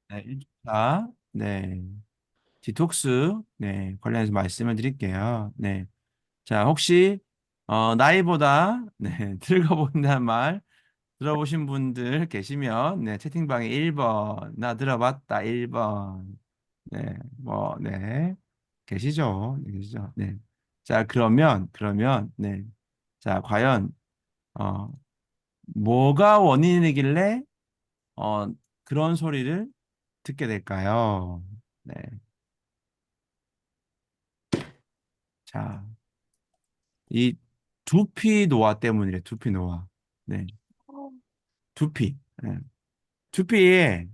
네, 1주차, 네, 디톡스, 네, 관련해서 말씀을 드릴게요. 네. 자, 혹시, 나이보다, 네, 늙어본다는 말 들어보신 분들 계시면, 네, 채팅방에 1번, 나 들어봤다, 1번. 네, 뭐, 네, 계시죠? 네, 계시죠? 네. 자, 그러면, 네. 자, 과연, 어, 뭐가 원인이길래, 어, 그런 소리를 듣게 될까요? 네. 자, 이 두피 노화 때문이래, 두피 노화. 네, 두피. 네. 두피에,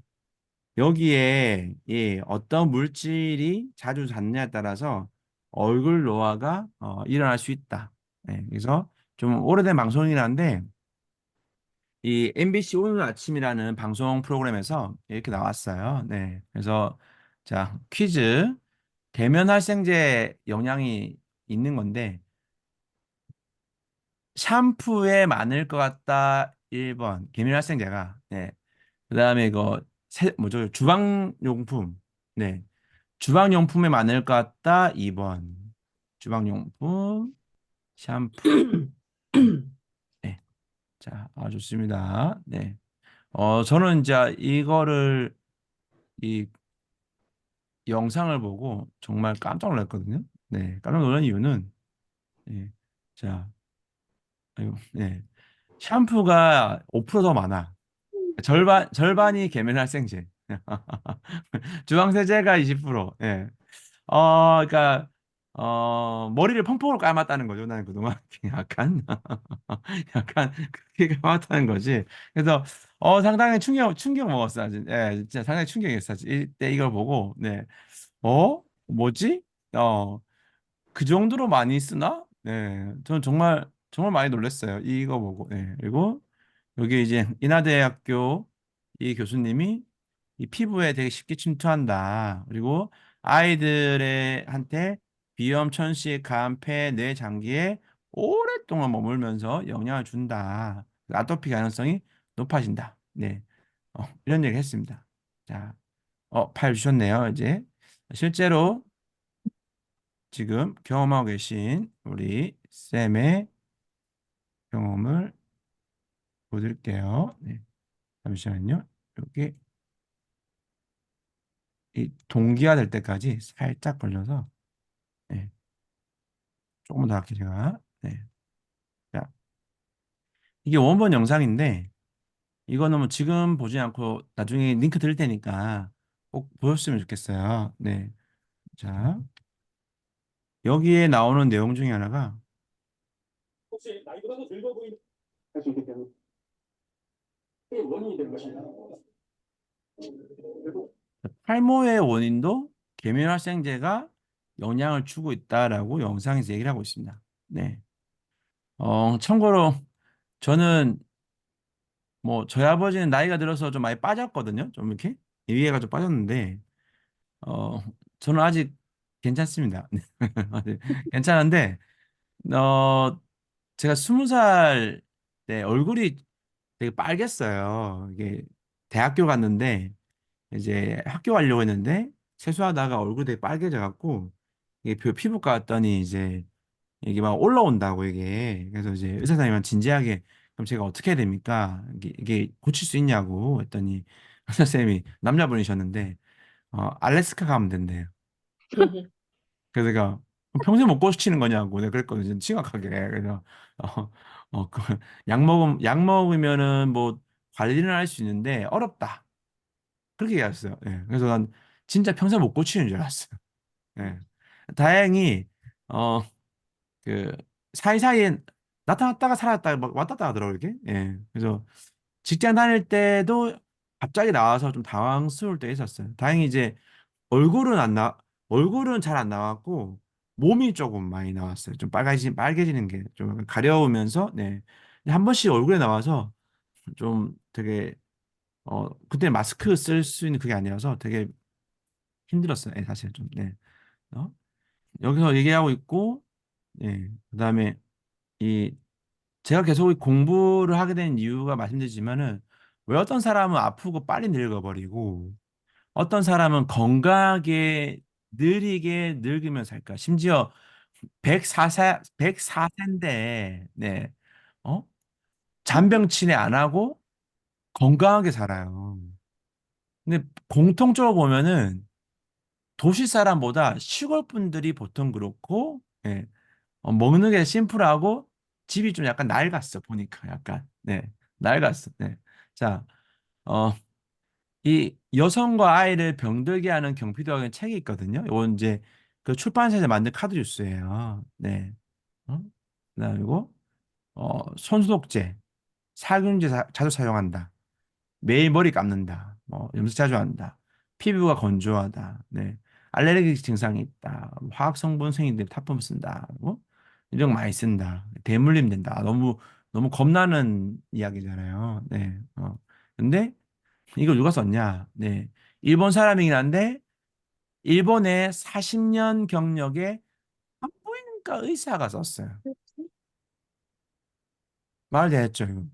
여기에, 이 어떤 물질이 자주 닿느냐에 따라서 얼굴 노화가 일어날 수 있다. 네, 그래서 좀 오래된 방송이긴 한데, 이 MBC 오늘 아침이라는 방송 프로그램에서 이렇게 나왔어요. 네. 그래서 자, 퀴즈. 계면활생제 영향이 있는 건데 샴푸에 많을 것 같다 1번 계면활생제가. 네. 그다음에 이거 뭐죠? 주방용품. 네. 주방용품에 많을 것 같다 2번 주방용품 샴푸. 네. 자, 좋습니다. 네. 저는 이제 이거를 이 영상을 보고 정말 깜짝 놀랐거든요. 네, 깜짝 놀란 이유는 네, 자, 아유, 네, 샴푸가 5%더 많아. 절반이 계면활생제. 주황세제가 20%. 예. 그러니까 머리를 펑펑으로 감았다는 거죠. 나는 그동안 약간 약간 그렇게 감았다는 거지. 그래서 상당히 충격 먹었어. 진짜 상당히 충격이었어. 이때 이걸 보고 네. 뭐지? 어, 그 정도로 많이 쓰나? 네, 저는 정말 정말 많이 놀랐어요. 이거 보고. 네, 그리고 여기 이제 인하대학교 이 교수님이 이 피부에 되게 쉽게 침투한다. 그리고 아이들의 한테 비염, 천식, 간, 폐, 뇌 장기에 오랫동안 머물면서 영향을 준다. 아토피 가능성이 높아진다. 네, 이런 얘기 했습니다. 자, 파일 주셨네요. 이제 실제로 지금 경험하고 계신 우리 쌤의 경험을 보여드릴게요. 네, 잠시만요. 여기 이 동기화 될 때까지 살짝 걸려서 네, 조금 더 할게요 제가. 네, 자, 이게 원본 영상인데 이거는 뭐 지금 보지 않고 나중에 링크 드릴 테니까 꼭 보셨으면 좋겠어요. 네, 자, 여기에 나오는 내용 중에 하나가 혹시 나이보다도 늙어 보이는 할수 있기 때문에 원인이 되는 것입니다. 탈모의 원인도 계면활생제가 영향을 주고 있다라고 영상에서 얘기를 하고 있습니다. 네. 참고로 저는 뭐 저희 아버지는 나이가 들어서 좀 많이 빠졌거든요. 좀 이렇게 위에가 좀 빠졌는데 어 저는 아직 괜찮습니다. 아직 괜찮은데 어 제가 20살 때 얼굴이 되게 빨갰어요. 이게 대학교 갔는데 이제 학교 가려고 했는데 세수하다가 얼굴이 되게 빨개져 갖고 이게 피부과 갔더니 이제 이게 막 올라온다고 이게. 그래서 이제 의사 선생님은 진지하게 그럼 제가 어떻게 해야 됩니까? 이게 고칠 수 있냐고 했더니 의사 선생님이 남자분이셨는데 알래스카 가면 된대요. 그래서 내가 그럼 평생 못 고치는 거냐고 내가 그랬거든요. 심각하게. 그래서 약 먹으면은 뭐 관리는 할 수 있는데 어렵다. 그렇게 얘기했어요. 예. 그래서 난 진짜 평생 못 고치는 줄 알았어요. 예. 다행히 어 그 사이사이에 나타났다가 사라졌다가 막 왔다 갔다 하더라고요, 이렇게. 예. 그래서 직장 다닐 때도 갑자기 나와서 좀 당황스러울 때 있었어요. 다행히 이제 얼굴은 안 나, 얼굴은 잘 안 나왔고 몸이 조금 많이 나왔어요. 좀 빨개지는 게 좀 가려우면서, 네. 근데 한 번씩 얼굴에 나와서 좀 되게, 그때 마스크 쓸 수 있는 그게 아니라서 되게 힘들었어요. 예, 사실 좀, 네. 어? 여기서 얘기하고 있고, 예. 그다음에 이 제가 계속 이 공부를 하게 된 이유가 말씀드리지만은 왜 어떤 사람은 아프고 빨리 늙어버리고 어떤 사람은 건강하게 느리게 늙으면 살까? 심지어 104세인데, 네. 어? 잔병 치레 안 하고 건강하게 살아요. 근데 공통적으로 보면은 도시 사람보다 시골 분들이 보통 그렇고, 예. 먹는 게 심플하고 집이 좀 약간 낡았어, 보니까 약간. 네. 낡았어. 네. 자, 어, 이 여성과 아이를 병들게 하는 경피도라는 책이 있거든요. 이건 이제 그 출판사에서 만든 카드 뉴스예요. 네. 어? 그리고 손소독제, 살균제 자주 사용한다. 매일 머리 감는다. 뭐 염색 자주 한다. 피부가 건조하다. 네. 알레르기 증상이 있다. 화학 성분 생인데 타품 쓴다. 뭐 이런 거 많이 쓴다. 대물림 된다. 너무 겁나는 이야기잖아요. 네. 근데 이걸 누가 썼냐? 네. 일본 사람이긴 한데 일본의 40년 경력의 산부인과 의사가 썼어요. 말 됐죠, 이거.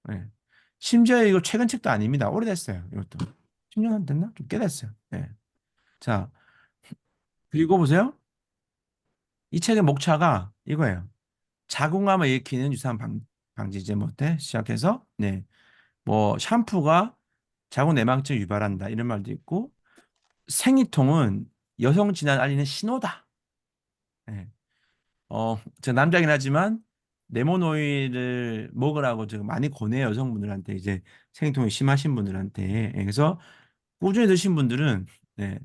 네. 심지어 이거 최근 책도 아닙니다. 오래됐어요. 이것도. 10년 됐나? 좀 꽤 됐어요. 네. 자, 그리고 보세요. 이 책의 목차가 이거예요. 자궁암을 일으키는 유산 방지제 뭐때 시작해서 네. 뭐 샴푸가 자궁 내망증 유발한다 이런 말도 있고 생리통은 여성 진환 알리는 신호다. 네. 제가 남자긴 하지만 레몬 오일을 먹으라고 제가 많이 권해요 여성분들한테 이제 생리통이 심하신 분들한테. 그래서 꾸준히 드신 분들은 네.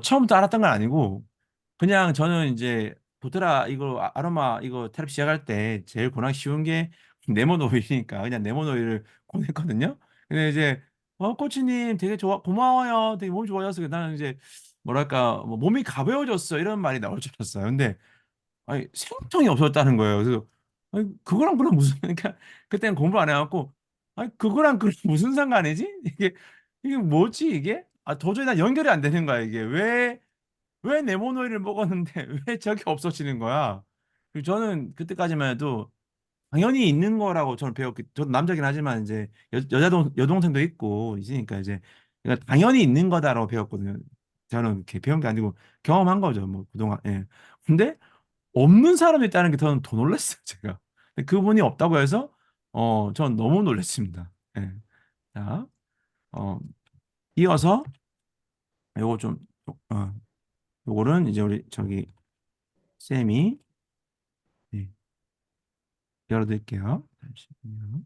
처음부터 알았던 건 아니고 그냥 저는 이제 도테라 이거 아로마 이거 테라피 시작할 때 제일 권하기 쉬운 게 레몬 오일이니까 그냥 레몬 오일을 권했거든요. 근데 이제 코치님 되게 좋아 고마워요. 되게 몸 좋아졌어. 나는 이제 뭐랄까 뭐 몸이 가벼워졌어 이런 말이 나올 줄 알았어요. 근데 아니 생통이 없었다는 거예요. 그래서 아니 그거랑 그럼 무슨 그러니까 그때는 공부 안 해갖고 아니 그거랑 그럼 무슨 상관이지? 이게 뭐지 이게? 도저히 난 연결이 안 되는 거야 이게 왜 레몬오일을 먹었는데 왜 저게 없어지는 거야? 그리고 저는 그때까지만 해도 당연히 있는 거라고 저는 배웠기. 저도 남자긴 하지만 이제 여동생도 있고 있으니까 이제 그러니까 당연히 있는 거다라고 배웠거든요. 저는 이렇게 배운 게 아니고 경험한 거죠. 뭐 그동안. 예. 근데 없는 사람이 있다는 게 저는 더 놀랐어요, 제가. 근데 그분이 없다고 해서 전 너무 놀랐습니다. 예. 자, 어, 이어서 요거 좀 어, 요거는 이제 우리 저기 쌤이 네, 열어드릴게요. 잠시만요.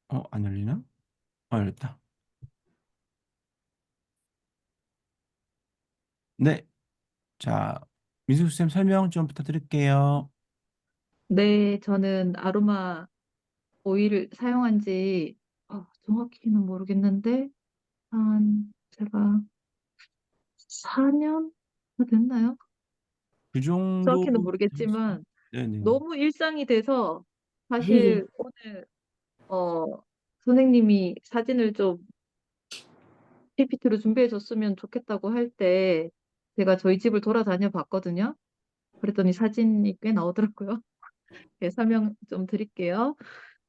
어, 안 열리나? 열렸다. 네, 자, 민수 쌤 설명 좀 부탁드릴게요. 네, 저는 아로마 오일을 사용한 지 정확히는 모르겠는데 제가 4년 됐나요? 그 정도, 정확히는 모르겠지만 네네. 너무 일상이 돼서 네네. 사실 오늘 어, 선생님이 사진을 좀 PPT로 준비해 줬으면 좋겠다고 할 때 제가 저희 집을 돌아다녀 봤거든요. 그랬더니 사진이 꽤 나오더라고요. 네, 설명 좀 드릴게요.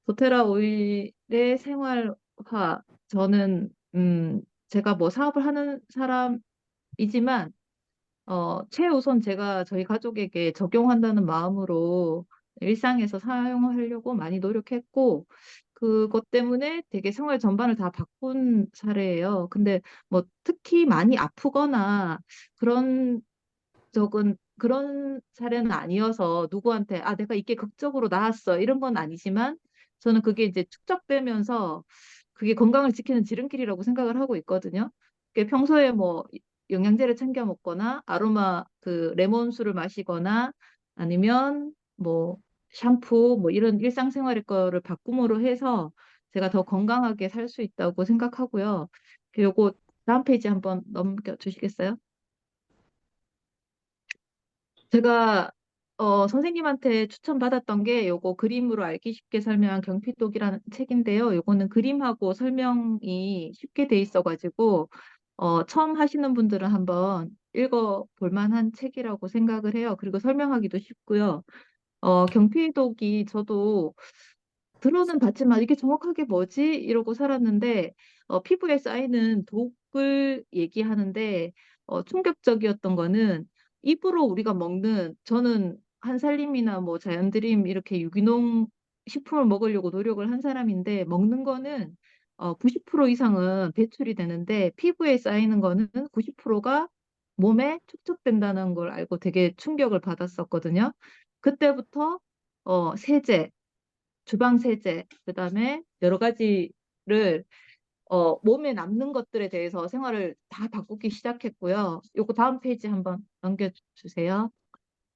도테라 오일의 생활화. 저는 제가 뭐 사업을 하는 사람이지만 최우선 제가 저희 가족에게 적용한다는 마음으로 일상에서 사용하려고 많이 노력했고 그것 때문에 되게 생활 전반을 다 바꾼 사례예요. 근데 뭐 특히 많이 아프거나 그런 적은 그런 사례는 아니어서 누구한테 내가 이게 극적으로 나았어 이런 건 아니지만 저는 그게 이제 축적되면서 그게 건강을 지키는 지름길이라고 생각을 하고 있거든요. 그게 평소에 뭐 영양제를 챙겨 먹거나 아로마 그 레몬수를 마시거나 아니면 뭐 샴푸 뭐 이런 일상생활의 거를 바꿈으로 해서 제가 더 건강하게 살 수 있다고 생각하고요. 요거 다음 페이지 한번 넘겨 주시겠어요? 제가 선생님한테 추천받았던 게 요거 그림으로 알기 쉽게 설명한 경피독이라는 책인데요. 요거는 그림하고 설명이 쉽게 돼 있어가지고 처음 하시는 분들은 한번 읽어볼 만한 책이라고 생각을 해요. 그리고 설명하기도 쉽고요. 경피독이 저도 들어는 봤지만 이게 정확하게 뭐지? 이러고 살았는데 피부에 쌓이는 독을 얘기하는데 충격적이었던 거는 입으로 우리가 먹는 저는 한살림이나 뭐 자연드림 이렇게 유기농 식품을 먹으려고 노력을 한 사람인데 먹는 거는 90% 이상은 배출이 되는데 피부에 쌓이는 거는 90%가 몸에 축적된다는 걸 알고 되게 충격을 받았었거든요. 그때부터 세제 주방 세제, 그다음에 여러 가지를 몸에 남는 것들에 대해서 생활을 다 바꾸기 시작했고요. 요거 다음 페이지 한번 넘겨주세요.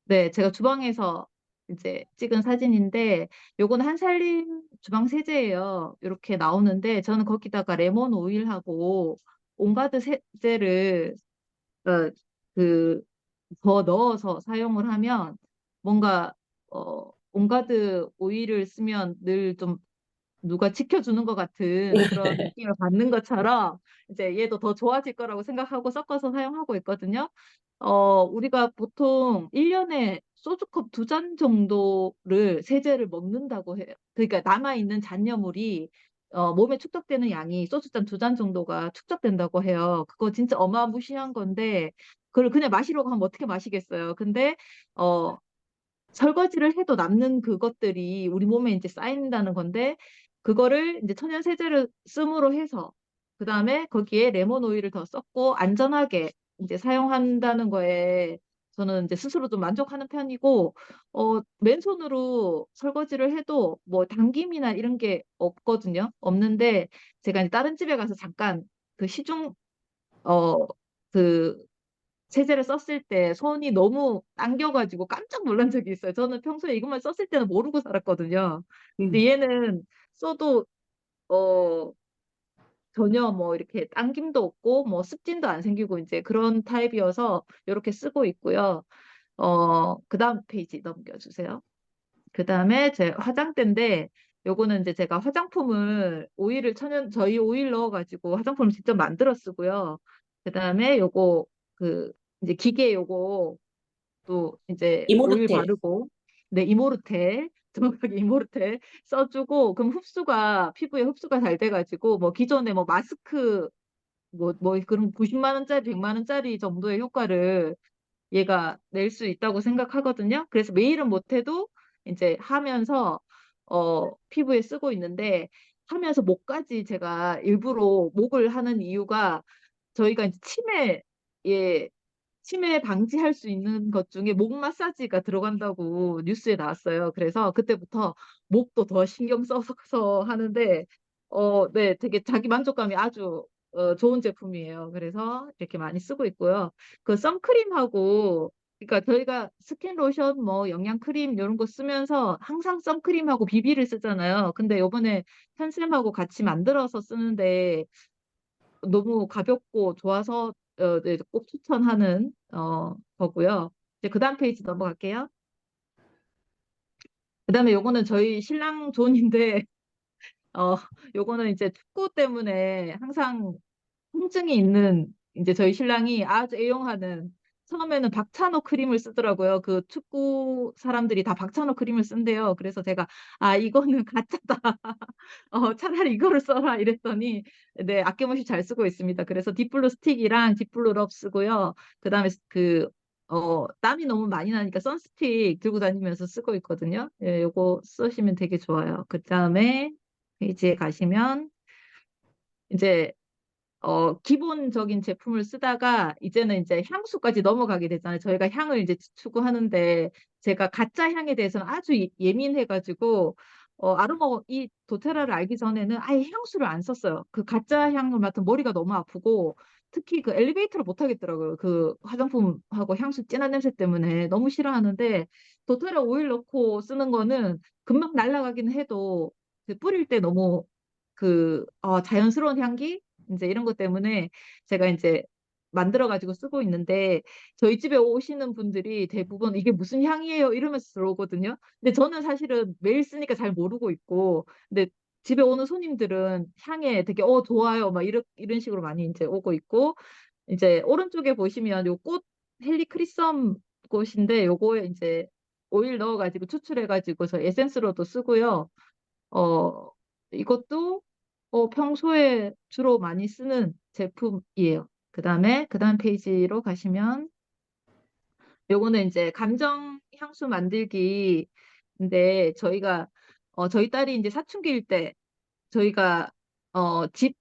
네, 제가 주방에서 이제 찍은 사진인데 요건 한살림 주방 세제예요. 이렇게 나오는데 저는 거기다가 레몬 오일하고 온가드 세제를 어, 그, 더 넣어서 사용을 하면 뭔가 온가드 오일을 쓰면 늘 좀 누가 지켜주는 것 같은 그런 느낌을 받는 것처럼 이제 얘도 더 좋아질 거라고 생각하고 섞어서 사용하고 있거든요. 우리가 보통 1년에 소주컵 2잔 정도를 세제를 먹는다고 해요. 그러니까 남아있는 잔여물이 몸에 축적되는 양이 소주잔 2잔 정도가 축적된다고 해요. 그거 진짜 어마무시한 건데 그걸 그냥 마시려고 하면 어떻게 마시겠어요. 근데 어, 설거지를 해도 남는 그것들이 우리 몸에 이제 쌓인다는 건데 그거를 이제 천연 세제를 씀으로 해서 그다음에 거기에 레몬 오일을 더 섞고 안전하게 이제 사용한다는 거에 저는 이제 스스로 좀 만족하는 편이고 맨손으로 설거지를 해도 뭐 당김이나 이런 게 없거든요. 없는데 제가 이제 다른 집에 가서 잠깐 그 시중 어 그 세제를 썼을 때 손이 너무 당겨가지고 깜짝 놀란 적이 있어요. 저는 평소에 이것만 썼을 때는 모르고 살았거든요. 근데 음. 얘는 써도 어 전혀 뭐 이렇게 당김도 없고 뭐 습진도 안 생기고 이제 그런 타입이어서 이렇게 쓰고 있고요. 그다음 페이지 넘겨주세요. 그다음에 제 화장대인데 요거는 이제 제가 화장품을 오일을 저희 오일 넣어가지고 화장품을 직접 만들어 쓰고요. 그다음에 요거 그 이제 기계 요거 또 이제 오일 이모르테. 바르고 네 이모르테 정확하게 이모르테 써주고 그럼 흡수가 피부에 흡수가 잘 돼가지고 뭐 기존에 뭐 마스크 뭐 그런 90만 원짜리 100만 원짜리 정도의 효과를 얘가 낼 수 있다고 생각하거든요. 그래서 매일은 못해도 이제 하면서 피부에 쓰고 있는데 하면서 목까지 제가 일부러 목을 하는 이유가 저희가 이제 치매 방지할 수 있는 것 중에 목 마사지가 들어간다고 뉴스에 나왔어요. 그래서 그때부터 목도 더 신경 써서 하는데, 네, 되게 자기 만족감이 아주 좋은 제품이에요. 그래서 이렇게 많이 쓰고 있고요. 그 선크림하고, 그러니까 저희가 스킨 로션, 뭐 영양 크림 이런 거 쓰면서 항상 선크림하고 비비를 쓰잖아요. 근데 요번에 현쌤하고 같이 만들어서 쓰는데 너무 가볍고 좋아서 네, 꼭 추천하는 거고요. 이제 그다음 페이지 넘어갈게요. 그다음에 요거는 저희 신랑 존인데 어 요거는 이제 축구 때문에 항상 통증이 있는 이제 저희 신랑이 아주 애용하는 처음에는 박찬호 크림을 쓰더라고요. 그 축구 사람들이 다 박찬호 크림을 쓴대요. 그래서 제가 아 이거는 가짜다. 차라리 이거를 써라 이랬더니 네 아낌없이 잘 쓰고 있습니다. 그래서 딥블루 스틱이랑 딥블루 럽 쓰고요. 그다음에 땀이 너무 많이 나니까 선스틱 들고 다니면서 쓰고 있거든요. 예, 요거 쓰시면 되게 좋아요. 그다음에 페이지에 가시면 이제 기본적인 제품을 쓰다가 이제는 이제 향수까지 넘어가게 되잖아요. 저희가 향을 이제 추구하는데 제가 가짜 향에 대해서는 아주 예민해가지고 아로마 이 도테라를 알기 전에는 아예 향수를 안 썼어요. 그 가짜 향을 맡으면 머리가 너무 아프고 특히 그 엘리베이터를 못 하겠더라고요. 그 화장품하고 향수 진한 냄새 때문에 너무 싫어하는데 도테라 오일 넣고 쓰는 거는 금방 날아가긴 해도 그 뿌릴 때 너무 자연스러운 향기 이제 이런 것 때문에 제가 이제 만들어가지고 쓰고 있는데 저희 집에 오시는 분들이 대부분 이게 무슨 향이에요? 이러면서 들어오거든요. 근데 저는 사실은 매일 쓰니까 잘 모르고 있고, 근데 집에 오는 손님들은 향에 되게 좋아요 막 이런 식으로 많이 이제 오고 있고, 이제 오른쪽에 보시면 요 꽃 헬리크리썸 꽃인데 요거에 이제 오일 넣어가지고 추출해가지고 저 에센스로도 쓰고요. 어 이것도 평소에 주로 많이 쓰는 제품이에요. 그다음 페이지로 가시면 요거는 이제 감정 향수 만들기인데 저희 딸이 이제 사춘기일 때 저희가 집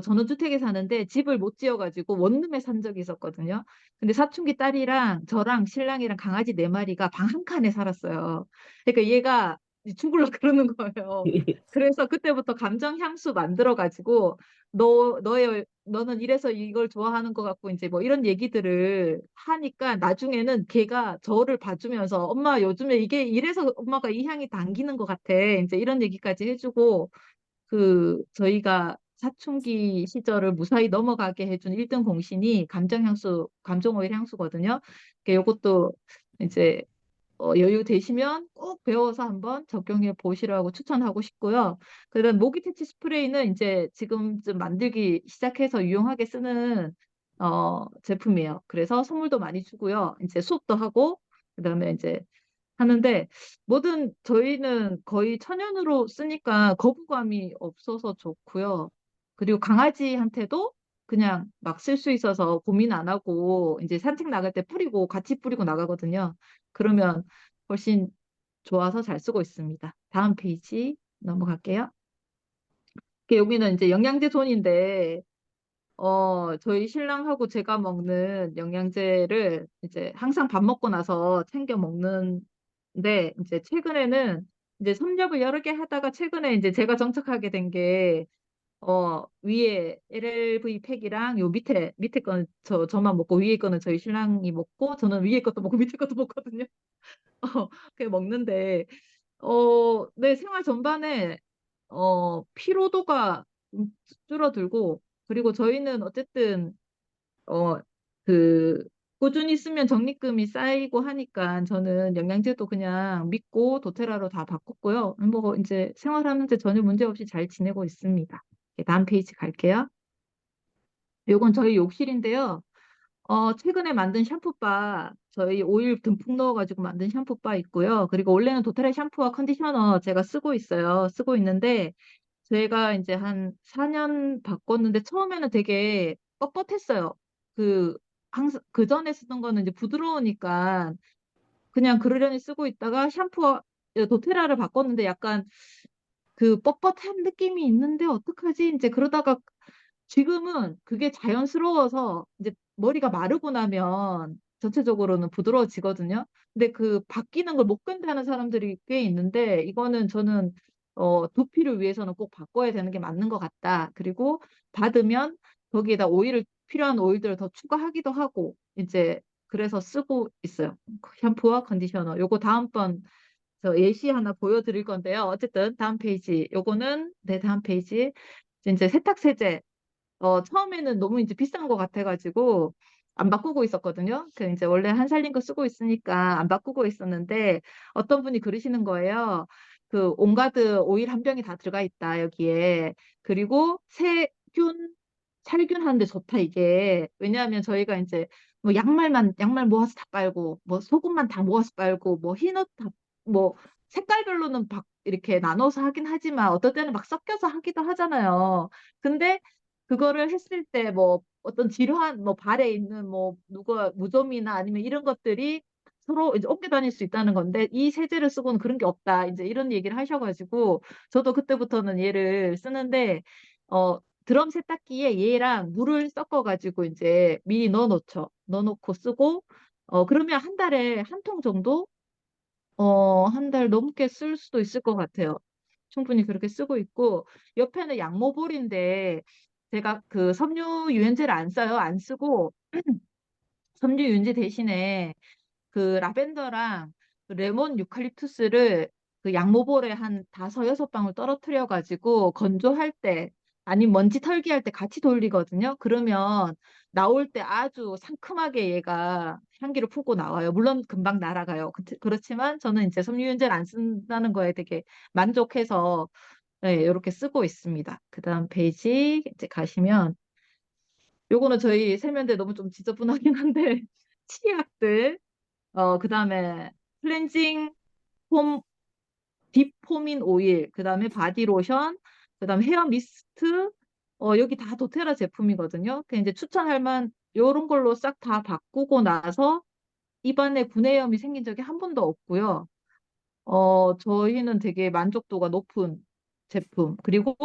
전원주택에 사는데 집을 못 지어가지고 원룸에 산 적이 있었거든요. 근데 사춘기 딸이랑 저랑 신랑이랑 강아지 네 마리가 방 한 칸에 살았어요. 그러니까 얘가 이제 죽을라 그러는 거예요. 그래서 그때부터 감정 향수 만들어가지고 너는 이래서 이걸 좋아하는 것 같고 이제 뭐 이런 얘기들을 하니까 나중에는 걔가 저를 봐주면서 엄마 요즘에 이게 이래서 엄마가 이 향이 당기는 것 같아. 이제 이런 얘기까지 해주고 저희가 사춘기 시절을 무사히 넘어가게 해준 1등 공신이 감정 오일 향수거든요. 요것도 이제 여유 되시면 꼭 배워서 한번 적용해 보시라고 추천하고 싶고요. 그다음 모기 퇴치 스프레이는 이제 지금쯤 만들기 시작해서 유용하게 쓰는 제품이에요. 그래서 선물도 많이 주고요. 이제 수업도 하고 그다음에 이제 하는데 저희는 거의 천연으로 쓰니까 거부감이 없어서 좋고요. 그리고 강아지한테도 그냥 막 쓸 수 있어서 고민 안 하고 이제 산책 나갈 때 뿌리고 같이 뿌리고 나가거든요. 그러면 훨씬 좋아서 잘 쓰고 있습니다. 다음 페이지 넘어갈게요. 여기는 이제 영양제 존인데 저희 신랑하고 제가 먹는 영양제를 이제 항상 밥 먹고 나서 챙겨 먹는데, 이제 최근에는 이제 섭렵을 여러 개 하다가 최근에 이제 제가 정착하게 된 게, 위에 LLV 팩이랑 요 밑에 거는 저만 먹고 위에 거는 저희 신랑이 먹고 저는 위에 것도 먹고 밑에 것도 먹거든요. 그게 먹는데, 내 생활 전반에 피로도가 좀 줄어들고, 그리고 저희는 어쨌든 어, 그 꾸준히 쓰면 적립금이 쌓이고 하니까 저는 영양제도 그냥 믿고 도테라로 다 바꿨고요. 뭐 이제 생활하는데 전혀 문제 없이 잘 지내고 있습니다. 다음 페이지 갈게요. 요건 저희 욕실인데요. 최근에 만든 샴푸바, 저희 오일 듬뿍 넣어가지고 만든 샴푸바 있고요. 그리고 원래는 도테라 샴푸와 컨디셔너 제가 쓰고 있어요. 쓰고 있는데, 제가 이제 한 4년 바꿨는데, 처음에는 되게 뻣뻣했어요. 항상, 그 전에 쓰던 거는 이제 부드러우니까, 그냥 그러려니 쓰고 있다가 샴푸와 도테라를 바꿨는데, 약간 뻣뻣한 느낌이 있는데, 어떡하지? 이제 그러다가 지금은 그게 자연스러워서 이제 머리가 마르고 나면 전체적으로는 부드러워지거든요. 근데 바뀌는 걸 못 견디하는 사람들이 꽤 있는데 이거는 저는 두피를 위해서는 꼭 바꿔야 되는 게 맞는 것 같다. 그리고 받으면 거기에다 필요한 오일들을 더 추가하기도 하고 이제 그래서 쓰고 있어요. 샴푸와 컨디셔너. 요거 다음번 저 예시 하나 보여드릴 건데요. 어쨌든 다음 페이지. 다음 페이지. 이제 세탁 세제. 처음에는 너무 이제 비싼 것 같아가지고 안 바꾸고 있었거든요. 이제 원래 한 살린 거 쓰고 있으니까 안 바꾸고 있었는데 어떤 분이 그러시는 거예요. 온가드 오일 한 병이 다 들어가 있다, 여기에. 그리고 살균 하는데 좋다, 이게. 왜냐하면 저희가 이제 뭐 양말 모아서 다 빨고, 뭐 소금만 다 모아서 빨고, 뭐 흰옷 뭐 색깔별로는 이렇게 나눠서 하긴 하지만 어떨 때는 막 섞여서 하기도 하잖아요. 근데 그거를 했을 때 뭐 어떤 지루한 뭐 발에 있는 뭐 누가 무좀이나 아니면 이런 것들이 서로 이제 옮겨 다닐 수 있다는 건데 이 세제를 쓰고는 그런 게 없다. 이제 이런 얘기를 하셔가지고 저도 그때부터는 얘를 쓰는데 드럼 세탁기에 얘랑 물을 섞어가지고 이제 미리 넣어놓죠. 넣어놓고 쓰고 그러면 한 달에 한 통 정도 한 달 넘게 쓸 수도 있을 것 같아요. 충분히 그렇게 쓰고 있고, 옆에는 양모볼인데, 제가 섬유 유연제를 안 써요. 안 쓰고, 섬유 유연제 대신에 라벤더랑 레몬 유칼립투스를 양모볼에 한 다섯, 여섯 방울 떨어뜨려가지고 건조할 때 아니면 먼지 털기 할 때 같이 돌리거든요. 그러면 나올 때 아주 상큼하게 얘가 향기를 품고 나와요. 물론 금방 날아가요. 그렇지만 저는 이제 섬유유연제를 안 쓴다는 거에 되게 만족해서 네, 이렇게 쓰고 있습니다. 그다음 페이지 이제 가시면 요거는 저희 세면대 너무 좀 지저분하긴 한데 치약들 그다음에 클렌징 폼 딥포민 오일, 그다음에 바디로션, 그다음에 헤어 미스트, 여기 다 도테라 제품이거든요. 그 이제 추천할 만 요런 걸로 싹 다 바꾸고 나서 입안에 구내염이 생긴 적이 한 번도 없고요. 저희는 되게 만족도가 높은 제품. 그리고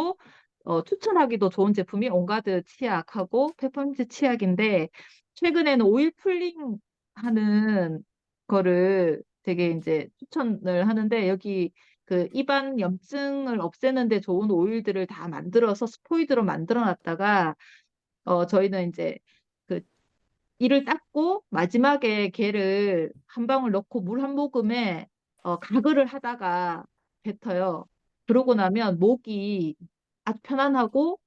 추천하기도 좋은 제품이 온가드 치약하고 페퍼민트 치약인데 최근에는 오일 풀링 하는 거를 되게 이제 추천을 하는데 여기 그 입안 염증을 없애는 데 좋은 오일들을 다 만들어서 스포이드로 만들어 놨다가 저희는 이제 그 이를 닦고 마지막에 걔를 한 방울 넣고 물 한 모금에 가글을 하다가 뱉어요. 그러고 나면 목이 아주 편안하고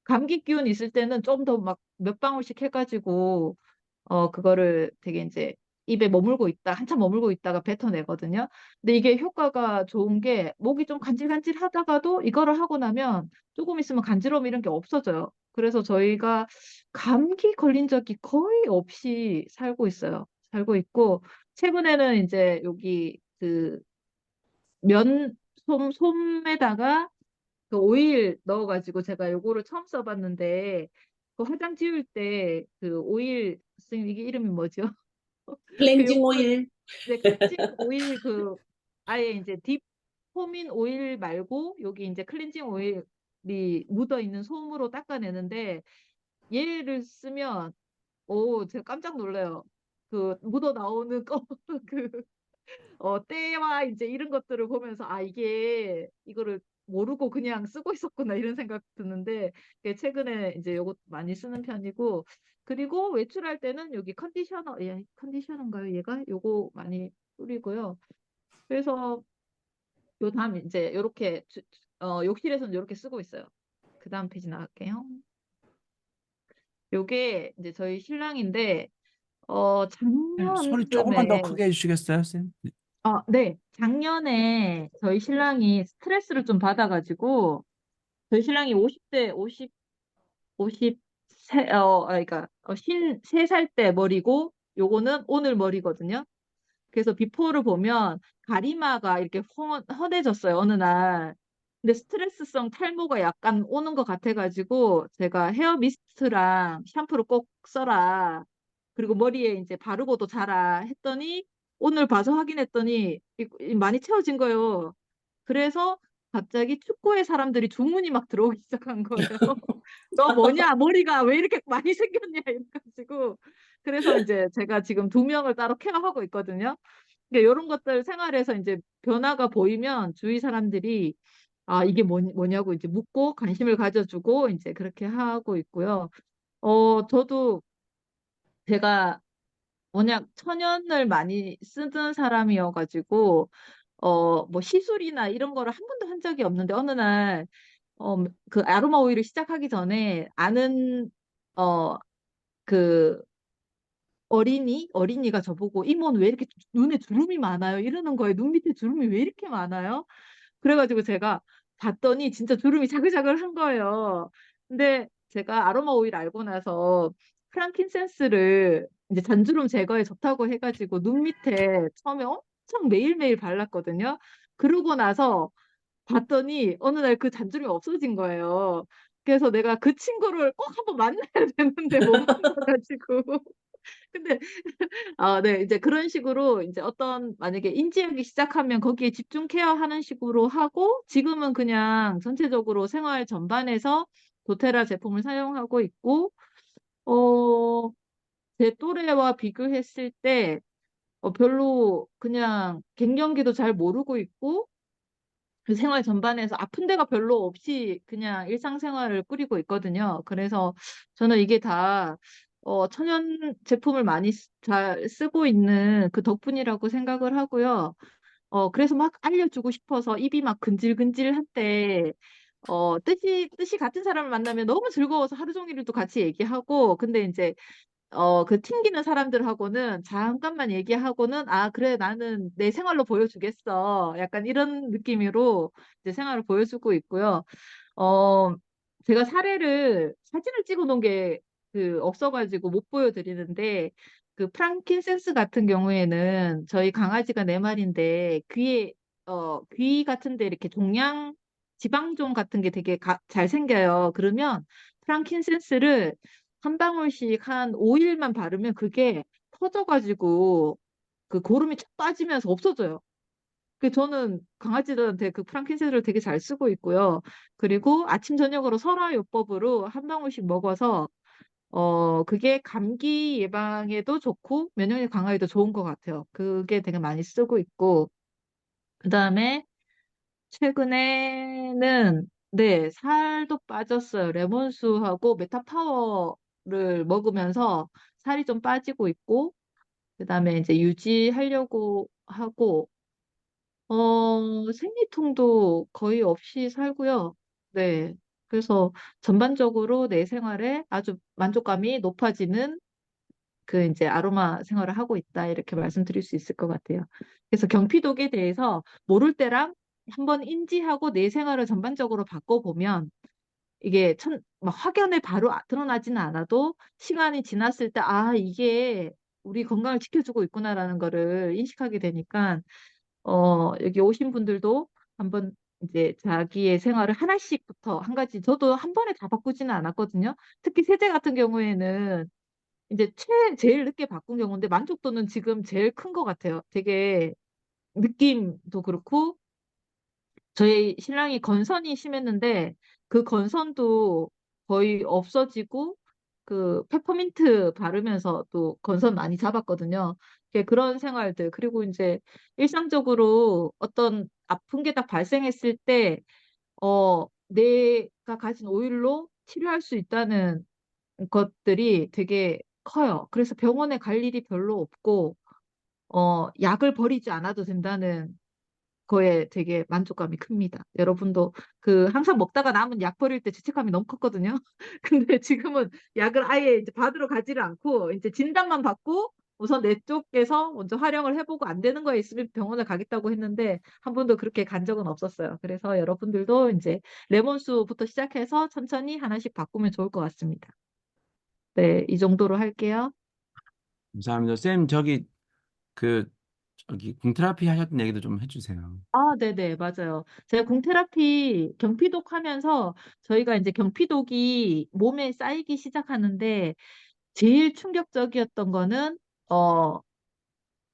감기 기운 있을 때는 좀 더 막 몇 방울씩 해가지고 그거를 되게 이제 입에 머물고 있다, 한참 머물고 있다가 뱉어내거든요. 근데 이게 효과가 좋은 게 목이 좀 간질간질 하다가도 이거를 하고 나면 조금 있으면 간지러움 이런 게 없어져요. 그래서 저희가 감기 걸린 적이 거의 없이 살고 있어요. 살고 있고, 최근에는 이제 여기 그 솜에다가 그 오일 넣어가지고 제가 요거를 처음 써봤는데, 그 화장 지울 때 그 오일, 선생님 이게 이름이 뭐죠? 그 클렌징 요거를 오일. 네, 클렌징 오일 그 아예 이제 딥 폼인 오일 말고 여기 이제 클렌징 오일이 묻어 있는 솜으로 닦아내는데 얘를 쓰면 제가 깜짝 놀라요. 그 묻어 나오는 그 때와 이제 이런 것들을 보면서 아 이게 이거를 모르고 그냥 쓰고 있었구나 이런 생각 드는데 최근에 이제 요거 많이 쓰는 편이고 그리고 외출할 때는 여기 컨디셔너 컨디셔너인가요 얘가 요거 많이 뿌리고요. 그래서 요 다음 이제 요렇게 욕실에서는 요렇게 쓰고 있어요. 그 다음 페이지 나갈게요. 요게 이제 저희 신랑인데 소리 조금만 작년쯤에 더 크게 해주시겠어요, 쌤? 네. 작년에 저희 신랑이 스트레스를 좀 받아가지고, 저희 신랑이 50대, 그러니까, 53살 때 머리고, 요거는 오늘 머리거든요. 그래서 비포를 보면 가리마가 이렇게 헌해졌어요, 어느 날. 근데 스트레스성 탈모가 약간 오는 것 같아가지고, 제가 헤어 미스트랑 샴푸를 꼭 써라. 그리고 머리에 이제 바르고도 자라 했더니, 오늘 봐서 확인했더니 많이 채워진 거예요. 그래서 갑자기 축구의 사람들이 주문이 막 들어오기 시작한 거예요. 너 뭐냐? 머리가 왜 이렇게 많이 생겼냐? 이래가지고. 그래서 이제 제가 지금 두 명을 따로 케어하고 있거든요. 그러니까 이런 것들 생활에서 이제 변화가 보이면 주위 사람들이 아, 이게 뭐냐고 이제 묻고 관심을 가져주고 이제 그렇게 하고 있고요. 저도 제가 워낙 천연을 많이 쓰던 사람이어가지고, 뭐 시술이나 이런 거를 한 번도 한 적이 없는데 어느 날, 그 아로마 오일을 시작하기 전에 아는, 어, 그 어린이가 저보고 이모는 왜 이렇게 눈에 주름이 많아요? 이러는 거예요. 눈 밑에 주름이 왜 이렇게 많아요? 그래가지고 제가 봤더니 진짜 주름이 자글자글한 거예요. 근데 제가 아로마 오일 알고 나서 프랑킨센스를 이제 잔주름 제거에 좋다고 해가지고 눈 밑에 처음에 엄청 매일매일 발랐거든요. 그러고 나서 봤더니 어느 날 그 잔주름이 없어진 거예요. 그래서 내가 그 친구를 꼭 한번 만나야 되는데 못 만나가지고. 근데 네, 이제 그런 식으로 이제 어떤 만약에 인지하기 시작하면 거기에 집중 케어하는 식으로 하고 지금은 그냥 전체적으로 생활 전반에서 도테라 제품을 사용하고 있고 어, 제 또래와 비교했을 때 별로 그냥 갱년기도 잘 모르고 있고 그 생활 전반에서 아픈 데가 별로 없이 그냥 일상생활을 꾸리고 있거든요. 그래서 저는 이게 다 천연 제품을 많이 잘 쓰고 있는 그 덕분이라고 생각을 하고요. 그래서 막 알려주고 싶어서 입이 막 근질근질할 때 뜻이 같은 사람을 만나면 너무 즐거워서 하루 종일을 또 같이 얘기하고, 근데 이제 그 튕기는 사람들하고는 잠깐만 얘기하고는, 아, 그래, 나는 내 생활로 보여주겠어. 약간 이런 느낌으로 이제 생활을 보여주고 있고요. 어, 제가 사진을 찍어 놓은 게 없어가지고 못 보여드리는데, 그 프랑킨센스 같은 경우에는 저희 강아지가 네 마리인데, 귀 같은데 이렇게 지방종 같은 게 되게 잘 생겨요. 그러면 프랑킨센스를 한 방울씩 한 5일만 바르면 그게 터져가지고 그 고름이 쫙 빠지면서 없어져요. 저는 강아지들한테 그 프랑킨센스를 되게 잘 쓰고 있고요. 그리고 아침 저녁으로 설화요법으로 한 방울씩 먹어서 그게 감기 예방에도 좋고 면역력 강화에도 좋은 것 같아요. 그게 되게 많이 쓰고 있고, 그다음에 최근에는 네, 살도 빠졌어요. 레몬수하고 메타파워를 먹으면서 살이 좀 빠지고 있고, 그다음에 이제 유지하려고 하고, 생리통도 거의 없이 살고요. 네. 그래서 전반적으로 내 생활에 아주 만족감이 높아지는 이제 아로마 생활을 하고 있다. 이렇게 말씀드릴 수 있을 것 같아요. 그래서 경피독에 대해서 모를 때랑 한번 인지하고 내 생활을 전반적으로 바꿔보면 이게 막 확연히 바로 드러나지는 않아도 시간이 지났을 때, 아, 이게 우리 건강을 지켜주고 있구나라는 거를 인식하게 되니까 여기 오신 분들도 한번 이제 자기의 생활을 하나씩부터 한 가지, 저도 한 번에 다 바꾸지는 않았거든요. 특히 세제 같은 경우에는 이제 제일 늦게 바꾼 경우인데 만족도는 지금 제일 큰 것 같아요. 되게 느낌도 그렇고, 저희 신랑이 건선이 심했는데 그 건선도 거의 없어지고, 그 페퍼민트 바르면서 또 건선 많이 잡았거든요. 그런 생활들. 그리고 이제 일상적으로 어떤 아픈 게 딱 발생했을 때, 내가 가진 오일로 치료할 수 있다는 것들이 되게 커요. 그래서 병원에 갈 일이 별로 없고, 약을 버리지 않아도 된다는 거에 되게 만족감이 큽니다. 여러분도 항상 먹다가 남은 약 버릴 때 죄책감이 너무 컸거든요. 근데 지금은 약을 아예 이제 받으러 가지를 않고 이제 진단만 받고 우선 내 쪽에서 먼저 활용을 해보고 안 되는 거에 있으면 병원을 가겠다고 했는데 한 번도 그렇게 간 적은 없었어요. 그래서 여러분들도 이제 레몬수부터 시작해서 천천히 하나씩 바꾸면 좋을 것 같습니다. 네, 이 정도로 할게요. 감사합니다. 쌤, 그, 궁테라피 하셨던 얘기도 좀 해주세요. 아, 네네, 맞아요. 제가 공테라피 경피독 하면서 저희가 이제 경피독이 몸에 쌓이기 시작하는데 제일 충격적이었던 거는, 어,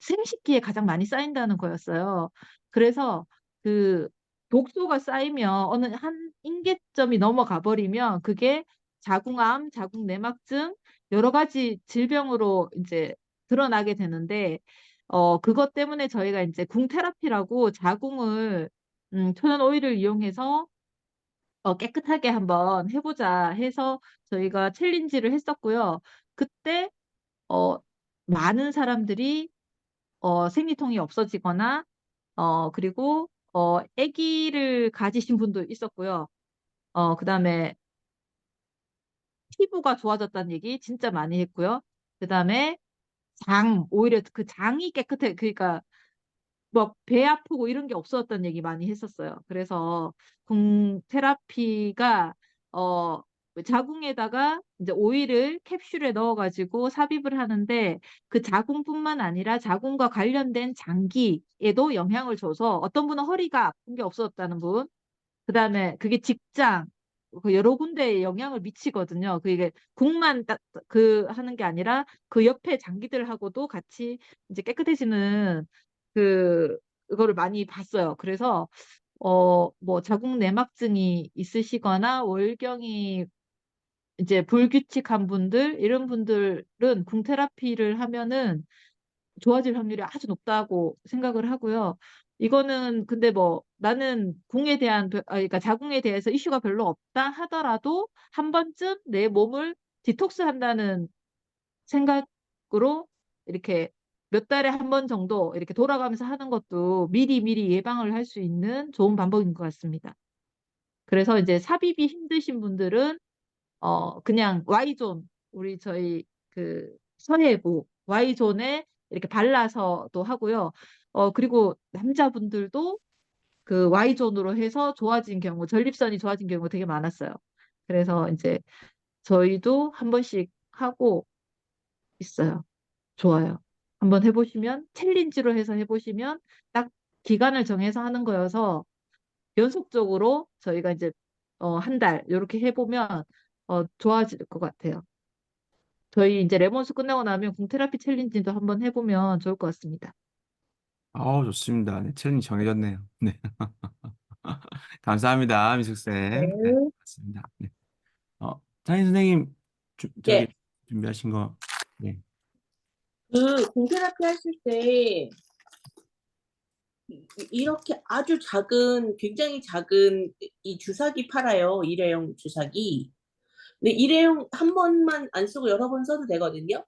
생식기에 가장 많이 쌓인다는 거였어요. 그래서 그 독소가 쌓이면 어느 한 인계점이 넘어가 버리면 그게 자궁암, 자궁내막증, 여러 가지 질병으로 이제 드러나게 되는데, 그것 때문에 저희가 이제 궁테라피라고 자궁을 천연 오일을 이용해서 깨끗하게 한번 해보자 해서 저희가 챌린지를 했었고요. 그때 어, 많은 사람들이 생리통이 없어지거나, 그리고, 아기를 가지신 분도 있었고요. 그다음에 피부가 좋아졌다는 얘기 진짜 많이 했고요. 그다음에 오히려 그 장이 깨끗해, 그러니까 뭐 배 아프고 이런 게 없었던 얘기 많이 했었어요. 그래서 테라피가 어 자궁에다가 이제 오일을 캡슐에 넣어가지고 삽입을 하는데 그 자궁뿐만 아니라 자궁과 관련된 장기에도 영향을 줘서 어떤 분은 허리가 아픈 게 없었다는 분, 그다음에 그게 직장 그 여러 군데에 영향을 미치거든요. 그게 국만 딱 하는 게 아니라 그 옆에 장기들하고도 같이 이제 깨끗해지는 그거를 많이 봤어요. 그래서 뭐 자궁 내막증이 있으시거나 월경이 이제 불규칙한 분들 이런 분들은 궁테라피를 하면은 좋아질 확률이 아주 높다고 생각을 하고요. 이거는 근데 뭐 나는 그러니까 자궁에 대해서 이슈가 별로 없다 하더라도 한 번쯤 내 몸을 디톡스 한다는 생각으로 이렇게 몇 달에 한 번 정도 이렇게 돌아가면서 하는 것도 미리 미리 예방을 할 수 있는 좋은 방법인 것 같습니다. 그래서 이제 삽입이 힘드신 분들은 그냥 Y존, 저희 그 서해부 Y존에 이렇게 발라서도 하고요. 그리고 남자분들도 그 Y존으로 해서 좋아진 경우, 전립선이 좋아진 경우가 되게 많았어요. 그래서 이제 저희도 한 번씩 하고 있어요. 좋아요. 한번 해보시면, 챌린지로 해서 해보시면 딱 기간을 정해서 하는 거여서 연속적으로 저희가 이제 한 달 이렇게 해보면 좋아질 것 같아요. 저희 이제 레몬수 끝나고 나면 궁테라피 챌린지도 한번 해보면 좋을 것 같습니다. 좋습니다. 네, 챌린지 정해졌네요. 네. 감사합니다, 미숙쌤. 네, 네. 맞습니다. 네. 장인 선생님, 저기, 네, 준비하신 거, 네. 그 공테라피 하실 때 이렇게 아주 작은, 굉장히 작은 이 주사기 팔아요. 일회용 주사기. 근데 일회용 한 번만 안 쓰고 여러 번 써도 되거든요.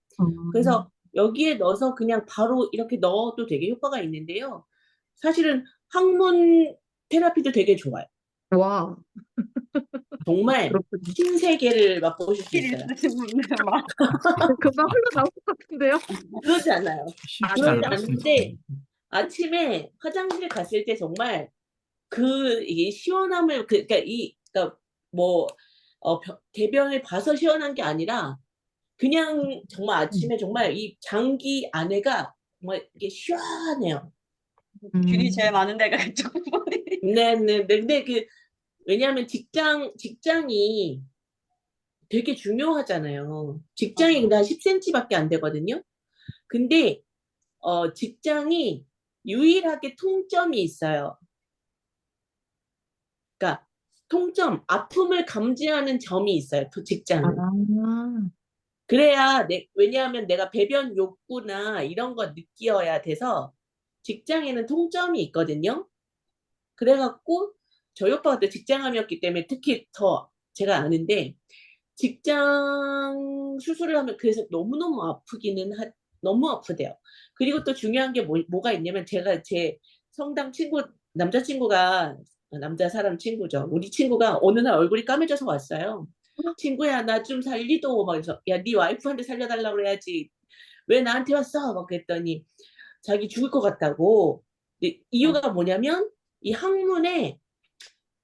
그래서 여기에 넣어서 그냥 바로 이렇게 넣어도 되게 효과가 있는데요. 사실은 항문 테라피도 되게 좋아요. 와, 정말 그렇군요. 신세계를 맛보실 수 일 있어요. 있으신 분들 막. 금방 흘러나올 것 같은데요? 그러지 않아요. 쉽지 그러지 않을 것 않는데 같습니다. 아침에 화장실 갔을 때 정말 이게 시원함을 그러니까 뭐 대변을 봐서 시원한 게 아니라 그냥 정말 아침에 정말 이 장기 안에가 정말 이게 시원해요. 균이 제일 많은 데가 그쪽 부분이. 네네. 근데 왜냐하면 직장이 되게 중요하잖아요. 직장이 근데 한 10cm밖에 안 되거든요. 근데 직장이 유일하게 통점이 있어요. 그러니까 통점, 아픔을 감지하는 점이 있어요. 또 아, 직장은. 그래야 왜냐하면 내가 배변 욕구나 이런 거 느껴야 돼서 직장에는 통점이 있거든요. 그래갖고 저희 오빠가 또 직장암이었기 때문에 특히 더 제가 아는데 직장 수술을 하면 그래서 너무너무 너무 아프대요. 그리고 또 중요한 게 뭐가 있냐면 제가 제 성당 남자친구가 남자 사람 친구죠. 우리 친구가 어느 날 얼굴이 까매져서 왔어요. 친구야 나 좀 살리도 막 그래서 야 네 와이프한테 살려달라고 그래야지 왜 나한테 왔어? 막 그랬더니 자기 죽을 것 같다고. 이유가 뭐냐면 이 항문에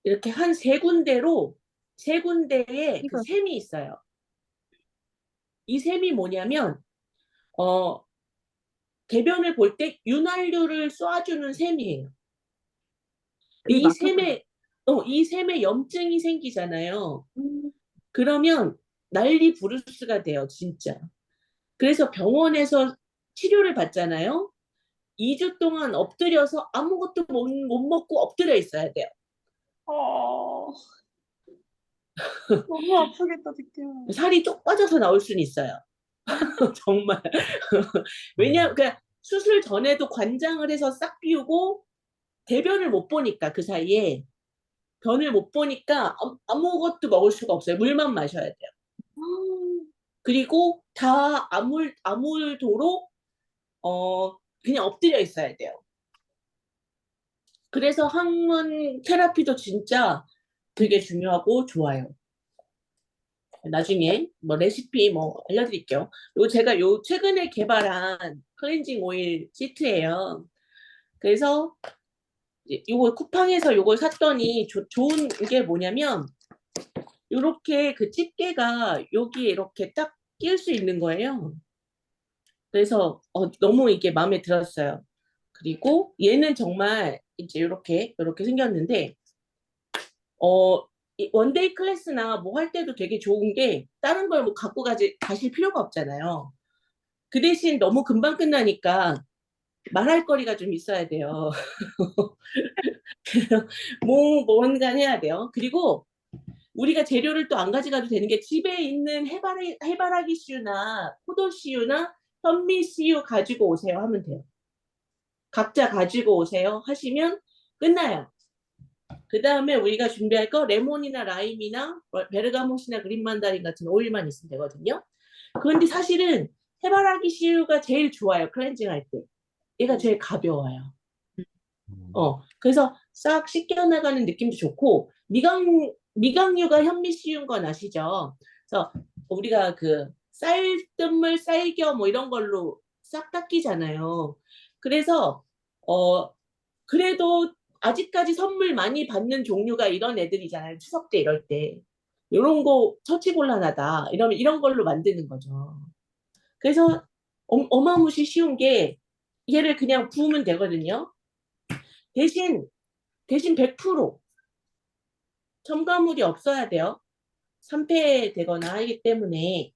이렇게 한 세 군데에 그 이거 샘이 있어요. 이 샘이 뭐냐면 어 대변을 볼 때 윤활유를 쏴주는 샘이에요. 되게 이 막혔구나. 샘에 이 샘에 염증이 생기잖아요. 그러면 난리 부르스가 돼요, 진짜. 그래서 병원에서 치료를 받잖아요. 2주 동안 엎드려서 아무것도 못 먹고 엎드려 있어야 돼요. 어, 너무 아프겠다, 느낌. 살이 쪽 빠져서 나올 수는 있어요. 정말. 왜냐면 그냥 수술 전에도 관장을 해서 싹 비우고 대변을 못 보니까 그 사이에 변을 못 보니까 아무것도 먹을 수가 없어요. 물만 마셔야 돼요. 그리고 다 아물도록 그냥 엎드려 있어야 돼요. 그래서 항문 테라피도 진짜 되게 중요하고 좋아요. 나중에 뭐 레시피 뭐 알려드릴게요. 그리고 제가 최근에 개발한 클렌징 오일 시트예요. 그래서 이거 쿠팡에서 이걸 샀더니 좋은 게 뭐냐면 이렇게 그 집게가 여기에 이렇게 딱 끼울 수 있는 거예요. 그래서 너무 이게 마음에 들었어요. 그리고 얘는 정말 이제 이렇게 생겼는데 원데이 클래스나 뭐 할 때도 되게 좋은 게 다른 걸 뭐 갖고 가실 필요가 없잖아요. 그 대신 너무 금방 끝나니까 말할 거리가 좀 있어야 돼요. 뭔가 해야 돼요. 그리고 우리가 재료를 또 안 가져가도 되는 게 집에 있는 해바라기 씨유나 포도 씨유나 현미 씨유 가지고 오세요 하면 돼요. 각자 가지고 오세요 하시면 끝나요. 그 다음에 우리가 준비할 거 레몬이나 라임이나 베르가못이나 그린 만다린 같은 오일만 있으면 되거든요. 그런데 사실은 해바라기 씨유가 제일 좋아요. 클렌징 할 때. 얘가 제일 가벼워요. 그래서 싹 씻겨 나가는 느낌도 좋고 미각류가 현미 씌운 건 아시죠? 그래서 우리가 그 쌀뜨물, 쌀겨 뭐 이런 걸로 싹 닦이잖아요. 그래서 그래도 아직까지 선물 많이 받는 종류가 이런 애들이잖아요. 추석 때 이럴 때. 이런 거 처치곤란하다. 이러면 이런 걸로 만드는 거죠. 그래서 어마무시 쉬운 게 얘를 그냥 부으면 되거든요. 대신 100% 첨가물이 없어야 돼요. 산패되거나 하기 때문에.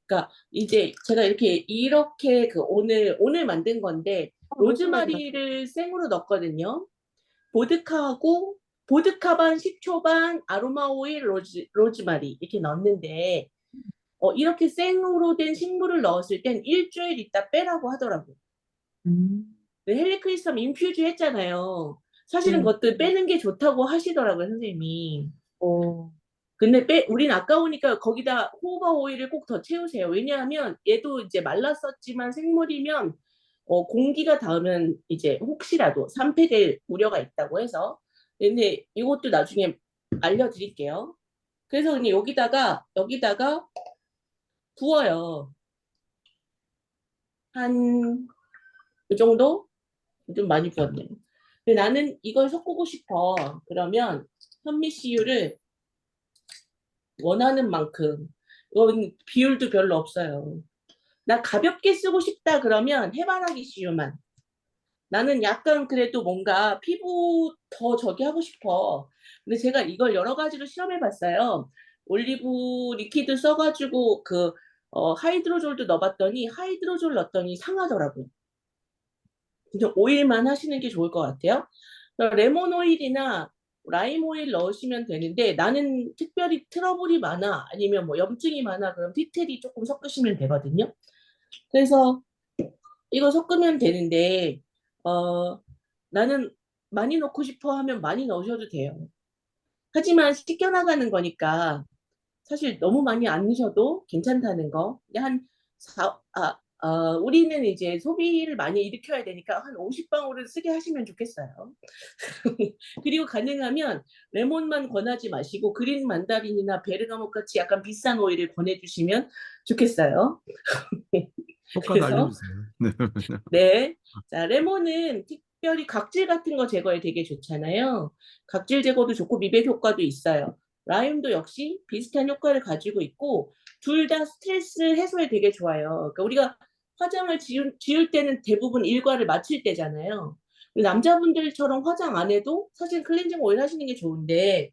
그러니까 이제 제가 이렇게 그 오늘 만든 건데 로즈마리를 생으로 넣었거든요. 보드카 반, 식초 반, 아로마 오일, 로즈마리 이렇게 넣었는데 이렇게 생으로 된 식물을 넣었을 땐 일주일 있다 빼라고 하더라고요. 헬리 크리스탈 인퓨즈 했잖아요. 사실은 네. 그것도 빼는 게 좋다고 하시더라고요, 선생님이. 어, 근데 우린 아까우니까 거기다 호호바 오일을 꼭 더 채우세요. 왜냐하면 얘도 이제 말랐었지만 생물이면 공기가 닿으면 이제 혹시라도 산패될 우려가 있다고 해서. 근데 이것도 나중에 알려드릴게요. 그래서 그냥 여기다가 부어요. 한 이 정도? 좀 많이 부었네요. 근데 나는 이걸 섞고 싶어. 그러면 현미씨유를 원하는 만큼. 이건 비율도 별로 없어요. 나 가볍게 쓰고 싶다 그러면 해바라기 씨유만. 나는 약간 그래도 뭔가 피부 더 저기 하고 싶어. 근데 제가 이걸 여러 가지로 실험해 봤어요. 올리브 리퀴드 써가지고 하이드로졸도 넣어봤더니 하이드로졸 넣었더니 상하더라고요. 그냥 오일만 하시는 게 좋을 것 같아요. 레몬 오일이나 라임 오일 넣으시면 되는데 나는 특별히 트러블이 많아 아니면 뭐 염증이 많아 그럼 티트리 조금 섞으시면 되거든요. 그래서 이거 섞으면 되는데 나는 많이 넣고 싶어 하면 많이 넣으셔도 돼요. 하지만 씻겨나가는 거니까 사실 너무 많이 안 넣으셔도 괜찮다는 거. 그냥 우리는 이제 소비를 많이 일으켜야 되니까 한 50방울은 쓰게 하시면 좋겠어요. 그리고 가능하면 레몬만 권하지 마시고 그린 만다린이나 베르가못 같이 약간 비싼 오일을 권해주시면 좋겠어요. 효과도 그래서 알려주세요. 네. 네. 자, 레몬은 특별히 각질 같은 거 제거에 되게 좋잖아요. 각질 제거도 좋고 미백 효과도 있어요. 라임도 역시 비슷한 효과를 가지고 있고 둘 다 스트레스 해소에 되게 좋아요. 그러니까 우리가 화장을 지울 때는 대부분 일과를 마칠 때잖아요. 남자분들처럼 화장 안 해도 사실 클렌징 오일 하시는 게 좋은데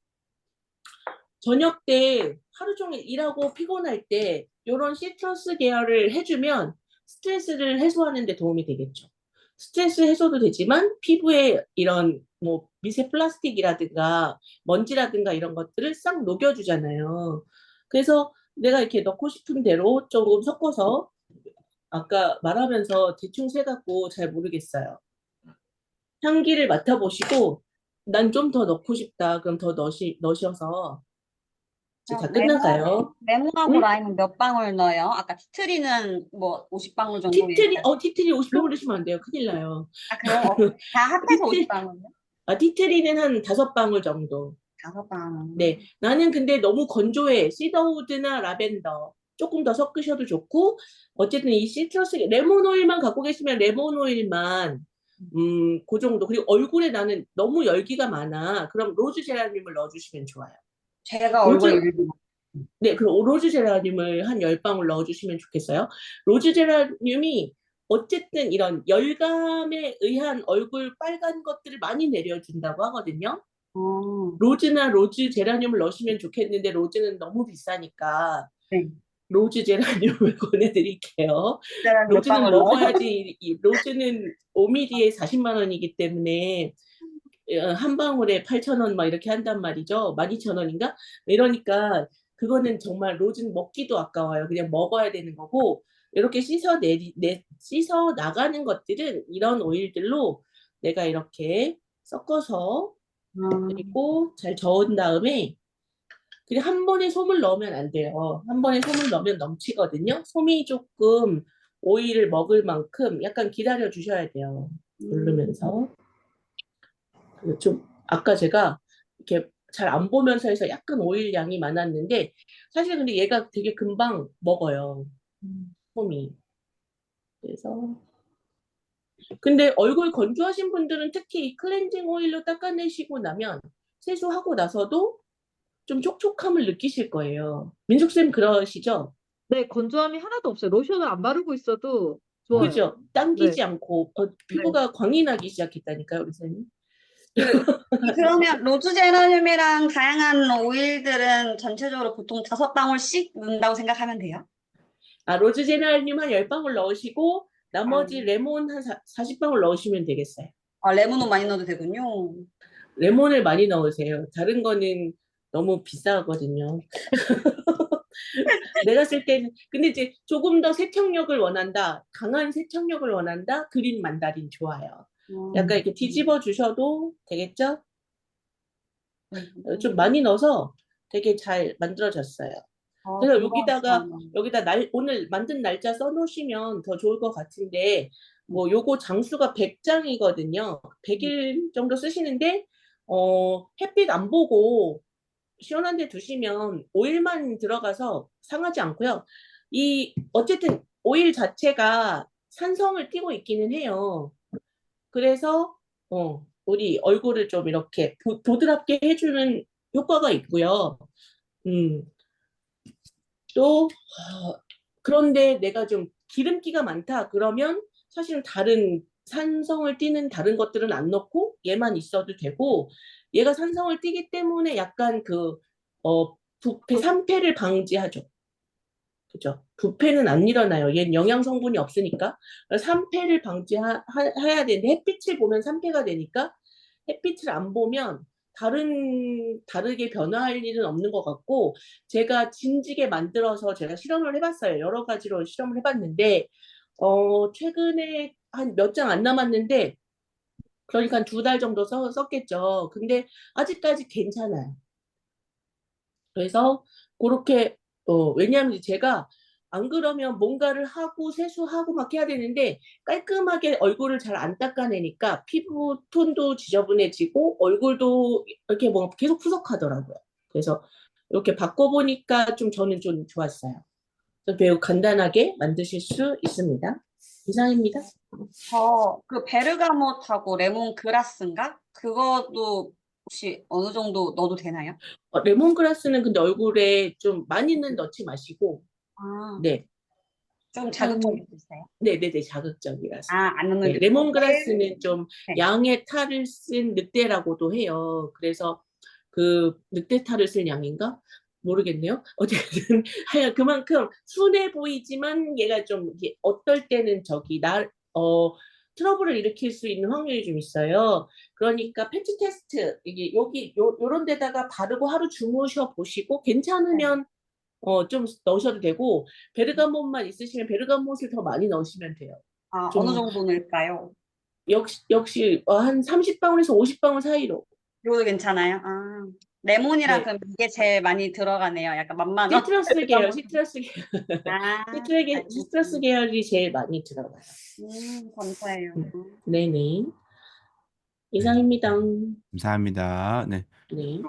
저녁 때 하루 종일 일하고 피곤할 때 이런 시트러스 계열을 해주면 스트레스를 해소하는 데 도움이 되겠죠. 스트레스 해소도 되지만 피부에 이런 뭐 미세 플라스틱이라든가 먼지라든가 이런 것들을 싹 녹여주잖아요. 그래서 내가 이렇게 넣고 싶은 대로 조금 섞어서 아까 말하면서 대충 세갖고 잘 모르겠어요. 향기를 맡아보시고 난 좀 더 넣고 싶다. 그럼 더 넣으셔서 이제 다 끝나가요. 레몬하고 응? 라임은 몇 방울 넣어요? 아까 티트리는 뭐 50방울 정도 얘기하셨 티트리 50방울 넣으시면 안 돼요. 큰일 나요. 그래요? 다 합해서 티트, 50방울이요? 티트리는 한 5방울 정도. 5방울. 네. 나는 근데 너무 건조해. 시더우드나 라벤더. 조금 더 섞으셔도 좋고, 어쨌든 이 시트러스, 레몬 오일만 갖고 계시면 레몬 오일만, 그 정도. 그리고 얼굴에 나는 너무 열기가 많아. 그럼 로즈 제라늄을 넣어주시면 좋아요. 제가 얼굴에 로즈, 일기 네, 그럼 로즈 제라늄을 한 10방울 넣어주시면 좋겠어요. 로즈 제라늄이 어쨌든 이런 열감에 의한 얼굴 빨간 것들을 많이 내려준다고 하거든요. 어, 로즈나 로즈 제라늄을 넣으시면 좋겠는데 로즈는 너무 비싸니까 네. 로즈 제라늄을 권해드릴게요. 제가 몇 로즈는 방울 넣어요? 먹어야지, 로즈는 5mm에 40만 원이기 때문에 한 방울에 8,000원 막 이렇게 한단 말이죠. 12,000원인가? 이러니까 그거는 정말 로즈는 먹기도 아까워요. 그냥 먹어야 되는 거고 이렇게 씻어 나가는 것들은 이런 오일들로 내가 이렇게 섞어서 음, 그리고 잘 저은 다음에 그리고 한 번에 솜을 넣으면 안 돼요. 한 번에 솜을 넣으면 넘치거든요. 솜이 조금 오일을 먹을 만큼 약간 기다려 주셔야 돼요. 누르면서. 좀 아까 제가 이렇게 잘 안 보면서 해서 약간 오일 양이 많았는데 사실 근데 얘가 되게 금방 먹어요. 폼이. 그래서 근데 얼굴 건조하신 분들은 특히 이 클렌징 오일로 닦아내시고 나면 세수하고 나서도 좀 촉촉함을 느끼실 거예요. 민숙쌤 그러시죠? 네, 건조함이 하나도 없어요. 로션을 안 바르고 있어도 좋아요. 그죠? 네, 당기지 않고 네. 피부가 광이 나기 시작했다니까요, 우리 선생님. 그러면 로즈 제라늄이랑 다양한 오일들은 전체적으로 보통 5방울씩 넣는다고 생각하면 돼요? 아, 로즈 제라늄 한 10방울 넣으시고 나머지 음. 레몬 한 40방울 넣으시면 되겠어요. 아, 레몬은 많이 넣어도 되군요. 레몬을 많이 넣으세요. 다른 거는 너무 비싸거든요. 내가 쓸 때는 근데 이제 조금 더 세척력을 원한다, 강한 세척력을 원한다, 그린 만다린 좋아요. 약간 이렇게 뒤집어 주셔도 되겠죠? 좀 많이 넣어서 되게 잘 만들어졌어요. 그래서 여기다 오늘 만든 날짜 써놓으시면 더 좋을 것 같은데, 뭐 요거 장수가 100장이거든요. 100일 정도 쓰시는데, 햇빛 안 보고 시원한 데 두시면 오일만 들어가서 상하지 않고요. 어쨌든 오일 자체가 산성을 띠고 있기는 해요. 그래서, 우리 얼굴을 좀 이렇게 보드랍게 해주는 효과가 있고요. 음, 또, 그런데 내가 좀 기름기가 많다 그러면 사실은 다른 산성을 띠는 다른 것들은 안 넣고 얘만 있어도 되고, 얘가 산성을 띠기 때문에 약간 부패, 산패를 방지하죠. 그죠? 부패는 안 일어나요. 얘는 영양 성분이 없으니까. 산패를 방지해야 되는데 햇빛을 보면 산패가 되니까 햇빛을 안 보면 다르게 변화할 일은 없는 것 같고, 제가 진지게 만들어서 제가 실험을 해봤어요. 여러 가지로 실험을 해봤는데, 최근에 한 몇 장 안 남았는데, 그러니까 한 2달 정도 썼겠죠. 근데 아직까지 괜찮아요. 그래서 그렇게, 왜냐하면 제가 안 그러면 뭔가를 하고 세수하고 막 해야 되는데 깔끔하게 얼굴을 잘 안 닦아내니까 피부 톤도 지저분해지고 얼굴도 이렇게 뭐 계속 푸석하더라고요. 그래서 이렇게 바꿔보니까 저는 좀 좋았어요. 그래서 매우 간단하게 만드실 수 있습니다. 이상입니다. 그 베르가못하고 레몬그라스인가? 그것도 혹시 어느 정도 넣어도 되나요? 레몬그라스는 근데 얼굴에 좀 많이는 넣지 마시고, 아, 네. 좀 자극적일 수 있어요? 네네네, 자극적이라서. 아, 안 넣는 네, 게 레몬그라스는 좀 네. 양의 탈을 쓴 늑대라고도 해요. 그래서 그 늑대 탈을 쓴 양인가? 모르겠네요. 어쨌든 하여 그만큼 순해 보이지만 얘가 좀 이게 어떨 때는 트러블을 일으킬 수 있는 확률이 좀 있어요. 그러니까 패치 테스트 이게 요런 데다가 바르고 하루 주무셔 보시고 괜찮으면 좀 넣으셔도 되고, 베르가못만 있으시면 베르가못을 더 많이 넣으시면 돼요. 아, 어느 좀 정도 넣을까요? 역시 한 30방울에서 50방울 사이로. 이거도 괜찮아요? 아, 레몬이랑 네. 그럼 이게 제일 많이 들어가네요. 약간 만만한. 시트러스 계열, 시트러스 계열. 아, 시트러스 계열이 제일 많이 들어가요. 감사해요. 네네. 이상입니다. 감사합니다. 네. 네.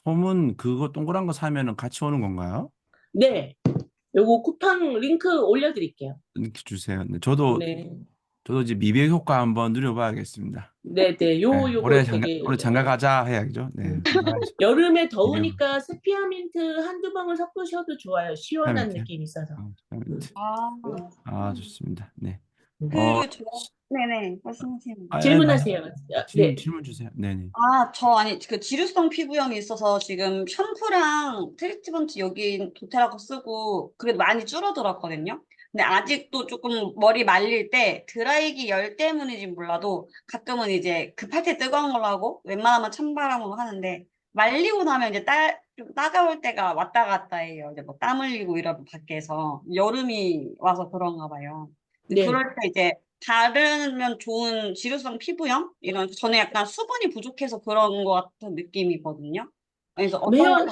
솜은 그거 동그란 거 사면은 같이 오는 건가요? 네. 요거 쿠팡 링크 올려드릴게요. 이렇게 주세요. 네, 저도 네. 이제 미백 효과 한번 누려봐야겠습니다. 네네. 네, 요거 되게. 올해 장가 가자 해야죠. 네, 가야죠. 여름에 미백 더우니까 스피아민트 한두 방울 섞으셔도 좋아요. 시원한 스피아민트요? 느낌이 있어서. 스피아민트. 좋습니다. 네. 네네, 말씀하세요. 질문하세요. 네. 질문 주세요. 네네. 그 지루성 피부염이 있어서 지금 샴푸랑 트리트먼트 여기 도테라고 쓰고 그래도 많이 줄어들었거든요. 근데 아직도 조금 머리 말릴 때 드라이기 열 때문인지 몰라도 가끔은 이제 급할 때 뜨거운 걸로 하고 웬만하면 찬바람으로 하는데 말리고 나면 이제 좀 따가울 때가 왔다 갔다 해요. 이제 뭐 땀 흘리고 이러면 밖에서 여름이 와서 그런가 봐요. 근데 네. 그럴 때 이제 바르면 좋은 지루성 피부염? 저는 약간 수분이 부족해서 그런 것 같은 느낌이거든요. 그래서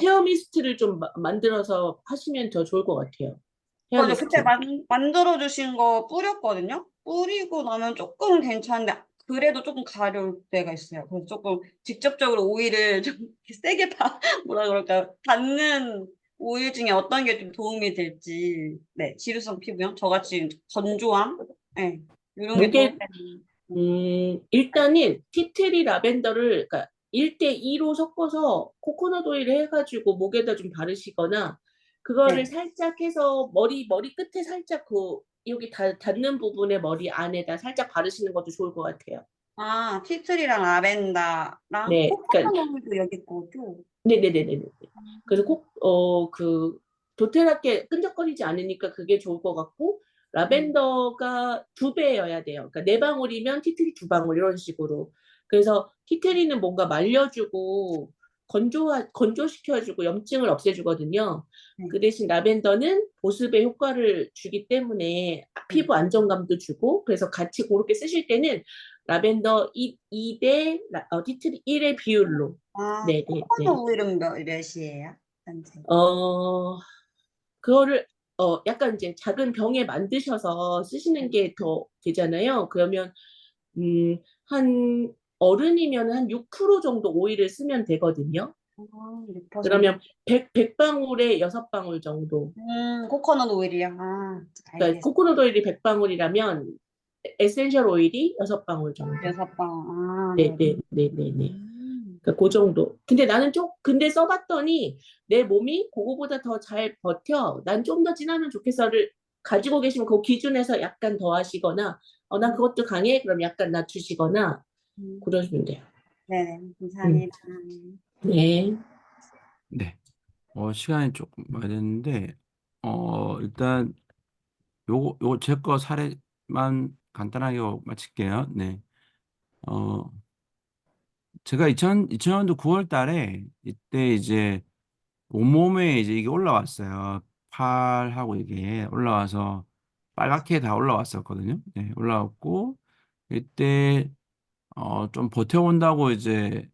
헤어 미스트를 좀 만들어서 하시면 더 좋을 것 같아요. 헤어 맞아, 미스트. 그때 만들어주신 거 뿌렸거든요? 뿌리고 나면 조금 괜찮은데 그래도 조금 가려울 때가 있어요. 그래서 조금 직접적으로 오일을 좀 세게 뭐라 그럴까요? 닿는 오일 중에 어떤 게 좀 도움이 될지. 네, 지루성 피부염, 저같이 건조함, 네, 이런 게 도움이 요게 되는. 일단은 티트리 라벤더를 그러니까 1대2로 섞어서 코코넛 오일을 해가지고 목에다 좀 바르시거나 그거를 네. 살짝 해서 머리 끝에 살짝 그 여기 닿는 부분에 머리 안에다 살짝 바르시는 것도 좋을 것 같아요. 아, 티트리랑 라벤더랑 네, 그러니까 코코넛 오일도 여기 거죠? 네네네네. 그래서 그 도태랗게 끈적거리지 않으니까 그게 좋을 것 같고 라벤더가 2배여야 돼요. 그러니까 4방울이면 티트리 2방울 이런 식으로. 그래서 티트리는 뭔가 말려주고 건조시켜주고 염증을 없애주거든요. 네. 그 대신 라벤더는 보습의 효과를 주기 때문에 네. 피부 안정감도 주고 그래서 같이 그렇게 쓰실 때는 라벤더 2대 티트리 1의 비율로 아, 네네네. 코코넛 오일은 몇이에요? 현재? 어, 그거를 약간 이제 작은 병에 만드셔서 쓰시는 게 더 되잖아요. 그러면 한 어른이면 한 6% 정도 오일을 쓰면 되거든요. 아, 6%. 그러면 100방울에 6방울 정도. 코코넛 오일이요? 아, 그러니까 알겠어. 코코넛 오일이 100방울이라면 에센셜 오일이 6방울 정도. 6방. 아, 네. 네네네네네. 음. 그러니까 그 정도. 근데 나는 근데 써봤더니 내 몸이 그거보다 더 잘 버텨. 난 좀 더 진하면 좋겠어를 가지고 계시면 그 기준에서 약간 더 하시거나, 난 음. 그것도 강해. 그럼 약간 낮추시거나, 음. 그러시면 돼요. 네네. 음. 감사합니다. 네. 네. 시간이 조금 많이 됐는데, 일단 요거 제 거 사례만 간단하게 마칠게요. 네. 어, 제가 2000년도 9월 달에 이때 이제 온몸에 이제 이게 올라왔어요. 팔하고 이게 올라와서 빨갛게 다 올라왔었거든요. 네, 올라왔고 이때 좀 버텨본다고 이제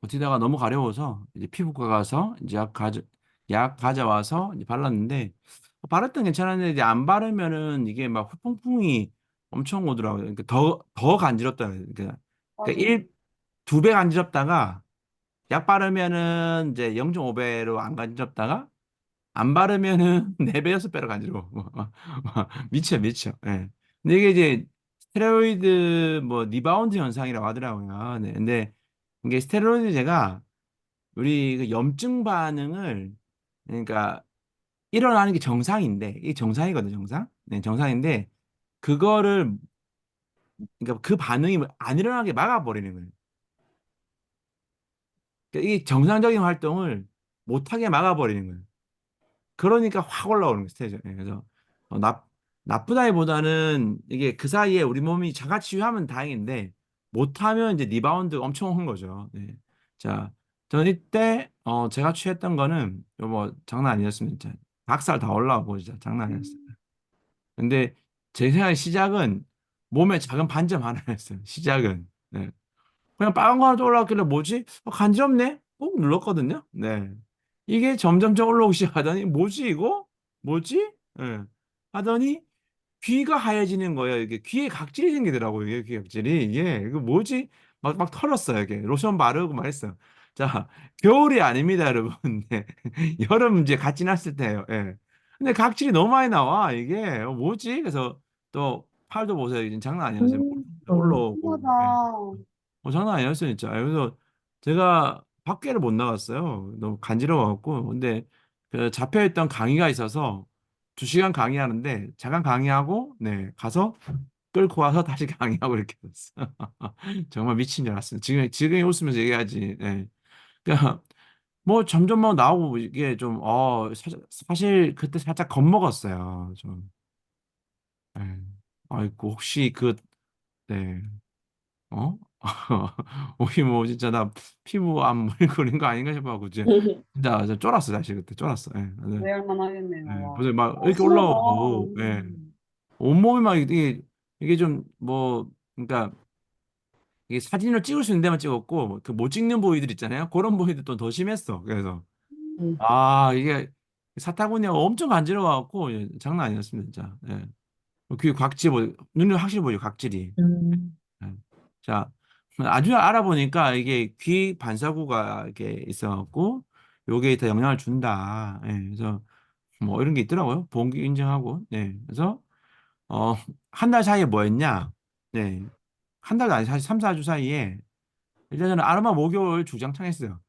버티다가 너무 가려워서 이제 피부과 가서 이제 약 가져와서 이제 발랐는데 바를 땐 괜찮았는데 이제 안 바르면은 이게 막 후폭풍이 엄청 오더라고요. 그러니까 더 간지럽다. 그러니까 맞아요. 2배 간지럽다가 약 바르면은 이제 0.5배로 안 간지럽다가 안 바르면은 4배, 6배로 간지러워. 미쳐. 예. 근데 이게 이제 스테로이드 뭐 리바운드 현상이라고 하더라고요. 네. 근데 이게 스테로이드제가 우리 그 염증 반응을 그러니까 일어나는 게 정상인데 이게 정상이거든요, 정상. 네, 정상인데 그거를 그러니까 그 반응이 안 일어나게 막아버리는 거예요. 그러니까 이게 정상적인 활동을 못하게 막아버리는 거예요. 그러니까 확 올라오는 거 스테이지. 예, 그래서 나쁘다기보다는 이게 그 사이에 우리 몸이 자가치유하면 다행인데 못하면 이제 리바운드 엄청 온 거죠. 네. 자, 저는 이때 제가 취했던 거는 뭐 장난 아니었습니다. 진짜. 닭살 다 올라오고 진짜 장난 아니었어요. 근데 제 생각에 시작은 몸에 작은 반점 하나였어요. 시작은. 네. 그냥 빨간 거 하나 더 올라왔길래 뭐지? 간지럽네? 꾹 눌렀거든요. 네. 이게 점점점 올라오기 시작하더니 뭐지 이거? 뭐지? 예. 하더니 귀가 하얘지는 거예요. 이게 귀에 각질이 생기더라고요. 이게 귀 각질이. 이거 뭐지? 막 털었어요. 이게 로션 바르고 막 했어요. 자, 겨울이 아닙니다, 여러분. 네. 여름 이제 갓 지났을 때예요. 예. 근데 각질이 너무 많이 나와. 이게 뭐지? 그래서 또 팔도 보세요. 이제 장난 아니었어요. 올라오고. 신기하다. 예. 장난 아니었어요, 진짜. 그래서 제가 밖에를 못 나갔어요. 너무 간지러워갖고. 근데 그 잡혀있던 강의가 있어서 2시간 강의하는데 잠깐 강의하고 네 가서 끌고 와서 다시 강의하고 이렇게 됐어요. 정말 미친 줄 알았어요. 지금 웃으면서 얘기하지. 네. 그러니까 뭐 점점 뭐 나오고 이게 좀 사실 그때 살짝 겁먹었어요. 좀. 네. 아이고 혹시 네. 어? 혹시 뭐 진짜 나 피부 안 물고린 거 아닌가 싶어가지고 진짜 쫄았어 사실 그때 쫄았어. 예. 그럴만 하겠네요. 예. 와. 그래서 막 이렇게 신기하다. 올라오고 예. 온몸이 막 이게 좀 뭐 그러니까 이게 사진을 찍을 수 있는 데만 찍었고 그 못 찍는 부위들 있잖아요. 그런 부위들 또 더 심했어. 그래서 이게 사타구니가 엄청 간지러워갖고 장난 아니었습니다 진짜. 예. 귀 각질 눈이 확실히 보여 각질이. 음. 예. 자, 나중에 알아보니까 이게 귀 반사구가 이렇게 있어갖고 요게 더 영향을 준다. 예, 그래서 뭐 이런 게 있더라고요. 보험기 인증하고. 네, 그래서 어, 한 달 사이에 뭐 했냐? 네, 한 달도 아니 사실 3, 4주 사이에 일단 저는 아로마 목욕을 주장창 했어요.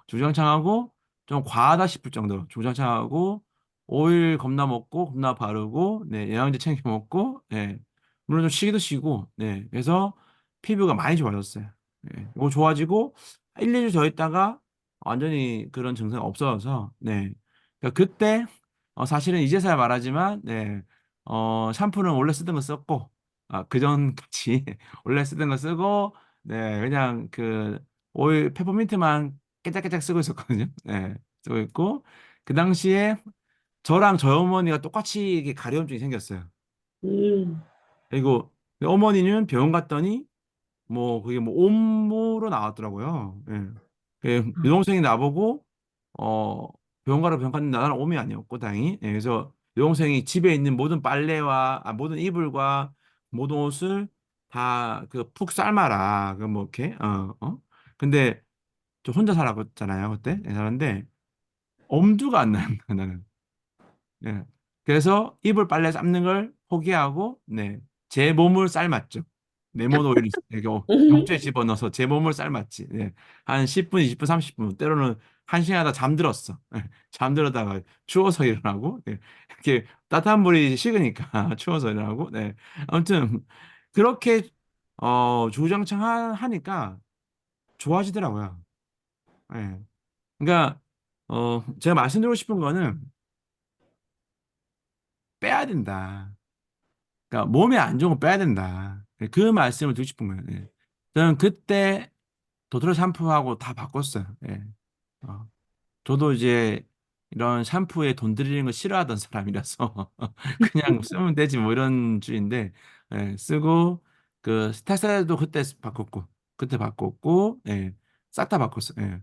주정창하고 좀 과하다 싶을 정도로 주정창하고 오일 겁나 먹고 겁나 바르고 네 영양제 챙겨 먹고 네 물론 좀 쉬기도 쉬고 네 그래서 피부가 많이 좋아졌어요. 네, 이거 좋아지고 1, 2주 더 있다가 완전히 그런 증상이 없어져서 네 그러니까 그때 사실은 이제서야 말하지만 네 샴푸는 원래 쓰던 거 썼고 그전같이 원래 쓰던 거 쓰고 네 그냥 그 오일 페퍼민트만 깨작깨작 쓰고 있었거든요. 네, 쓰고 있고 그 당시에 저랑 저희 어머니가 똑같이 이게 가려움증이 생겼어요. 음. 그리고 어머니는 병원 갔더니 뭐 그게 뭐 옴무로 나왔더라고요. 예. 여동생이 나보고 어 병원 가라 병원 갔는데 나는 옴이 아니었고 다행히 그래서 여동생이 집에 있는 모든 빨래와 모든 이불과 모든 옷을 다 그 푹 삶아라 그 뭐 이렇게 근데 저 혼자 살았잖아요 그때 살았는데 엄두가 안 나는 거야 나는. 예. 그래서 이불 빨래 삶는 걸 포기하고 네. 제 몸을 삶았죠. 레몬 오일을 이렇게 용기에 집어넣어서 제 몸을 삶았지. 네. 한 10분, 20분, 30분 때로는 1시간 하다 잠들었어. 예. 잠들었다가 추워서 일어나고 이렇게 따뜻한 물이 식으니까 추워서 일어나고 네. 아무튼 그렇게 주구장창 하니까 좋아지더라고요. 예. 그러니까 제가 말씀드리고 싶은 거는 빼야 된다. 그러니까 몸에 안 좋은 거 빼야 된다. 그 말씀을 드리고 싶은 거예요. 예. 저는 그때 도트로 샴푸하고 다 바꿨어요. 예. 어, 저도 이제 이런 샴푸에 돈 들이는 거 싫어하던 사람이라서 그냥 쓰면 되지 뭐 이런 주의인데 쓰고 그 스타일도 그때 바꿨고 싹 다 바꿨어요. 예.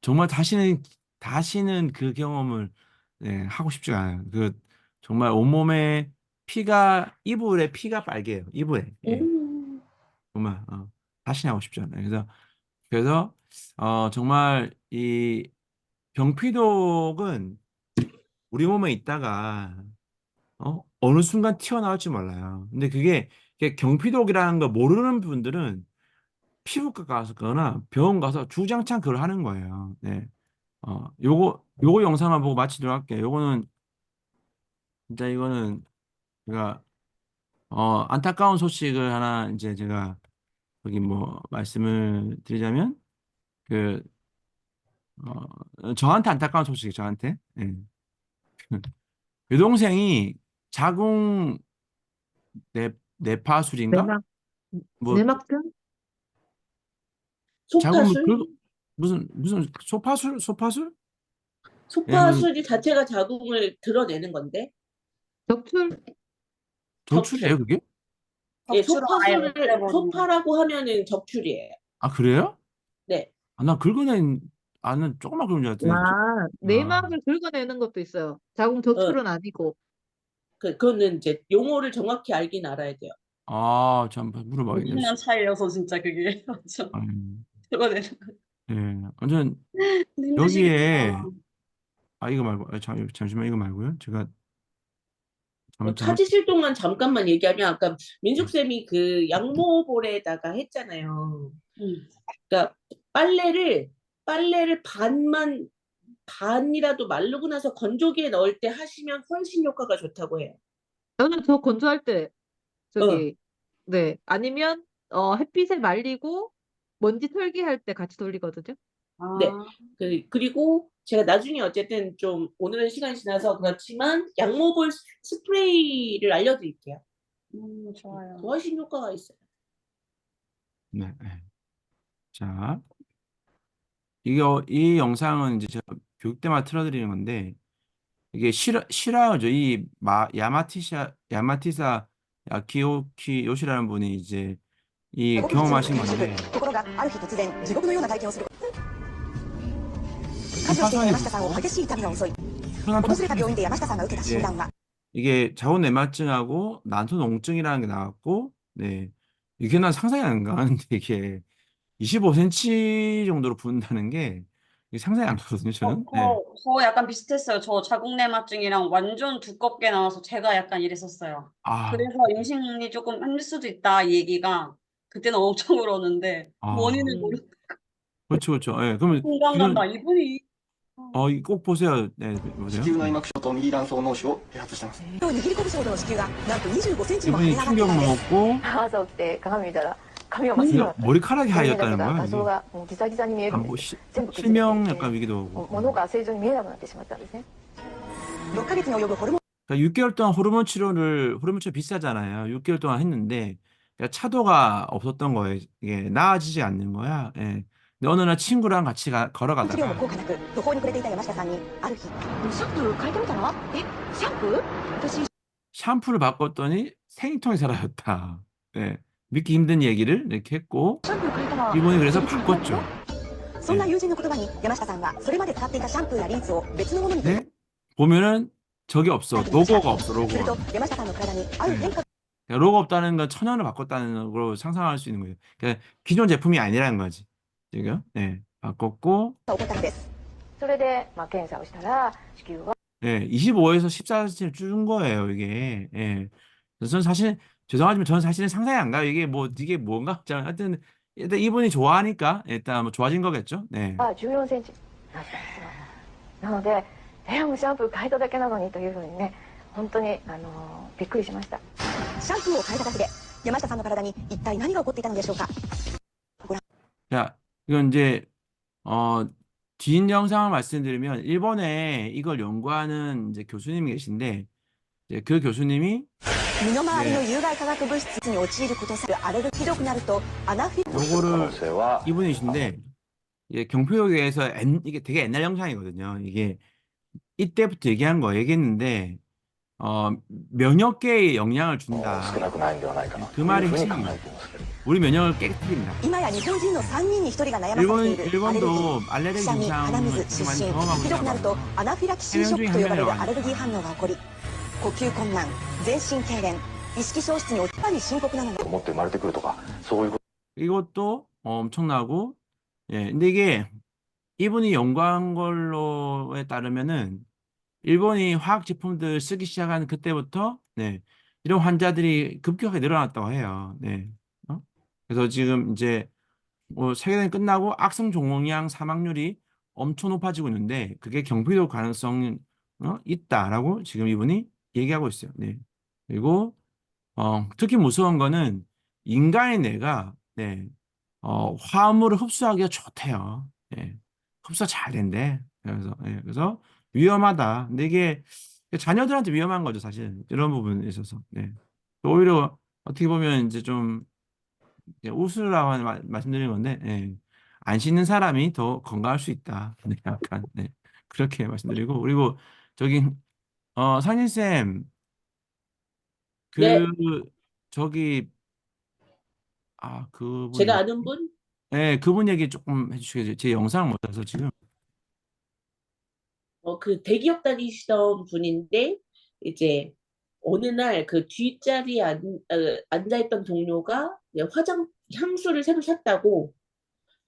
정말 다시는 그 경험을 하고 싶지가 않아요. 그 정말 온몸에 이불에 피가 빨개요. 이불에. 예. 음. 정말 다시는 하고 싶지 않아요. 그래서 정말 이 경피독은 우리 몸에 있다가 어느 순간 튀어나올지 몰라요. 근데 그게 경피독이라는 거 모르는 분들은 피부과 가거나 병원 가서 주장창 그걸 하는 거예요. 네. 요거 영상만 보고 마치도록 할게요. 요거는 진짜 이거는 제가 안타까운 소식을 하나 이제 제가 여기 뭐 말씀을 드리자면 그 저한테 안타까운 소식이 저한테 예. 여동생이 자궁 뇌파술인가 내막, 뭐 내막증? 자궁 소파술? 무슨 소파술 예 무슨 소파술이 자체가 자궁을 드러내는 건데 적출? 조출이에요 적출. 그게 예, 적출을 아예 없애버리는 거. 소파라고 하면은 적출이에요. 그래요 네. 나 긁어낸 아는 조금만 그런 줄 알았더니 아, 내막을 긁어내는 것도 있어요. 자궁 어, 적출은 아니고. 그거는 이제 용어를 정확히 알긴 알아야 돼요. 참 물어봐야겠네. 50년 차이여서 진짜 그게 완전 음, 드러내는 거. 예, 완전 힘드시겠다. 여기에 이거 말고 잠시만 이거 말고요. 제가 잘못 찾으실 동안 잠깐만 얘기하면 아까 예. 민숙쌤이 그 양모볼에다가 했잖아요. 음. 그러니까 빨래를 반이라도 마르고 나서 건조기에 넣을 때 하시면 훨씬 효과가 좋다고 해요. 저는 저 건조할 때, 어, 저기, 네. 아니면, 햇빛에 말리고, 먼지 털기 할 때 같이 돌리거든요. 네. 아, 그리고 제가 나중에 어쨌든 좀 오늘은 시간이 지나서 그렇지만 양모볼 스프레이를 알려드릴게요. 좋아요. 훨씬 효과가 있어요. 네, 네. 자, 이 영상은 이제 제가 교육 때마다 틀어드리는 건데 이게 실화죠. 야마티사 야키오키 요시라는 분이 이제 이 ごく普通の경험하신 転職 건데 ところがある日突然地獄のような体験をする家事をしていた山下さんを激しい痛みが襲い 편한 訪れた病院で山下さんが受けた診断は 이게 자궁내막증하고 난소농증이라는 게 나왔고, 네. 이게 난 상상이 안 가는데 이게 25cm 정도로 붓는다는 게 이게 상상이 안 가거든요, 저는. 네. 저 약간 비슷했어요. 저 자궁내막증이랑 완전 두껍게 나와서 제가 약간 이랬었어요. 아, 그래서 임신이 조금 힘들 수도 있다, 이 얘기가. 그때는 엄청 울었는데, 아, 원인을 음. 그렇죠, 그렇죠. 예, 그러면 공감 간다. 이런, 이분이. 꼭 보세요. 네, 子 보세요. 宮内 네. 膜症と右卵巣脳腫を併発してます。握り拳ほどの子宮がなんと25センチも跳ね 이분이 上がっていた 충격을 んです 먹고 朝起きて鏡見たら髪は真っ白だった。 머리카락이 残念だけ 하얘졌다는 ど 거야, 画像 이게. がもうギザギザに見える 아, んで 뭐 す。全部崩れてい 실명 て 약간 위기도 오고. 物が正常に見えなくなってしまったんですね。6ヶ月に及ぶホルモン 그러니까 6개월 동안 호르몬 치료 비싸잖아요. 6개월 동안 했는데 그러니까 차도가 없었던 거예요. 이게 나아지지 않는 거야. 예. 근데 어느 날 친구랑 같이 治療も 걸어가다가 効果なく途方に暮れていた山下さんにある日シャンプー変えてみたら？え、シャンプー？私 샴푸를 바꿨더니 생리통이 사라졌다. 예. 믿기 힘든 얘기를 이렇게 했고 シャンプー変えたら 이분이 그래서 全然変わる 바꿨죠. そんな友人の言葉に山下さんはそれまで使っていたシャンプーやリンスを別のものに 근데 보면은 저기 없어. 로고가 없어. すると 로고가. 山下さんの体にある変化 그러니까 로고 없다는 건 천연을 바꿨다는 걸로 상상할 수 있는 거예요. 그러니까 기존 제품이 아니라는 거지. 지금. 네. 바꿨고 が起こったのです それで、検査をしたら子宮は 예, 25에서 14cm 준 거예요, 이게. 예. 그래서 저는 사실, 죄송하지만 저는 사실은 상상이 안 가요. 이게 뭔가. 자, 하여튼, 일단 이분이 좋아하니까, 일단 뭐 좋아진 거겠죠? 네. 14センチになったんですよ。なので、もうシャンプー変えただけなのにというふうにね、本当にびっくりしました。シャンプーを変えただけで山下さんの体に一体何が起こっていたのでしょうか 자, 이건 이제, 뒷 영상을 말씀드리면, 일본에 이걸 연구하는 이제 교수님이 계신데, 이제 그 교수님이 身の回りの有害化学物質に陥ることさえアレルギーひどくなるとアナフィ 요거를 이분이신데, 이게 경표역에서 이게 되게 옛날 영상이거든요. 이게 이때부터 얘기했는데, 면역계에 영향을 준다. 少なくないんではないかな 그 という 말이 ふうに 핵심입니다. 考えていますけれども 우리 면역을 깨뜨린다. 今や日本人の3人に1人が悩まされているアレルギ 일본도 ー 알레르기 くしゃみ、鼻 증상을 水、 좀 많이 湿疹 경험하고 ひどくなると 있다고. アナフィラキシーショックと呼ばれるアレルギー反応が起こり呼吸困難、全身痙攣、意識消失に陥り深刻なのが思って生まれてくるとかそういうこと 이것도 엄청나고, 예. 근데 이게 이분이 연구한 걸로에 따르면은 일본이 화학 제품들 쓰기 시작한 그때부터, 네. 이런 환자들이 급격하게 늘어났다고 해요. 네. 그래서 지금 이제 뭐 세계대전이 끝나고 악성 종양형 사망률이 엄청 높아지고 있는데 그게 경피로 가능성이 있다라고 지금 이분이 얘기하고 있어요. 네. 그리고 특히 무서운 거는 인간의 뇌가 네. 화합물을 흡수하기가 좋대요. 네. 흡수가 잘 된대. 그래서 위험하다. 근데 이게 자녀들한테 위험한 거죠, 사실. 이런 부분에 있어서. 네. 오히려 어떻게 보면 이제 좀 웃으라고 말씀드리는 건데, 예. 안 씻는 사람이 더 건강할 수 있다. 네, 약간, 네. 그렇게 말씀드리고, 그리고 저기, 상진쌤, 네, 저기, 제가 그분, 아는 분? 예, 그분 얘기 조금 해주시겠어요? 제 영상 못 봐서 지금. 그 대기업 다니시던 분인데, 이제 어느 날 그 뒷자리에 앉아있던 동료가 이제 향수를 새로 샀다고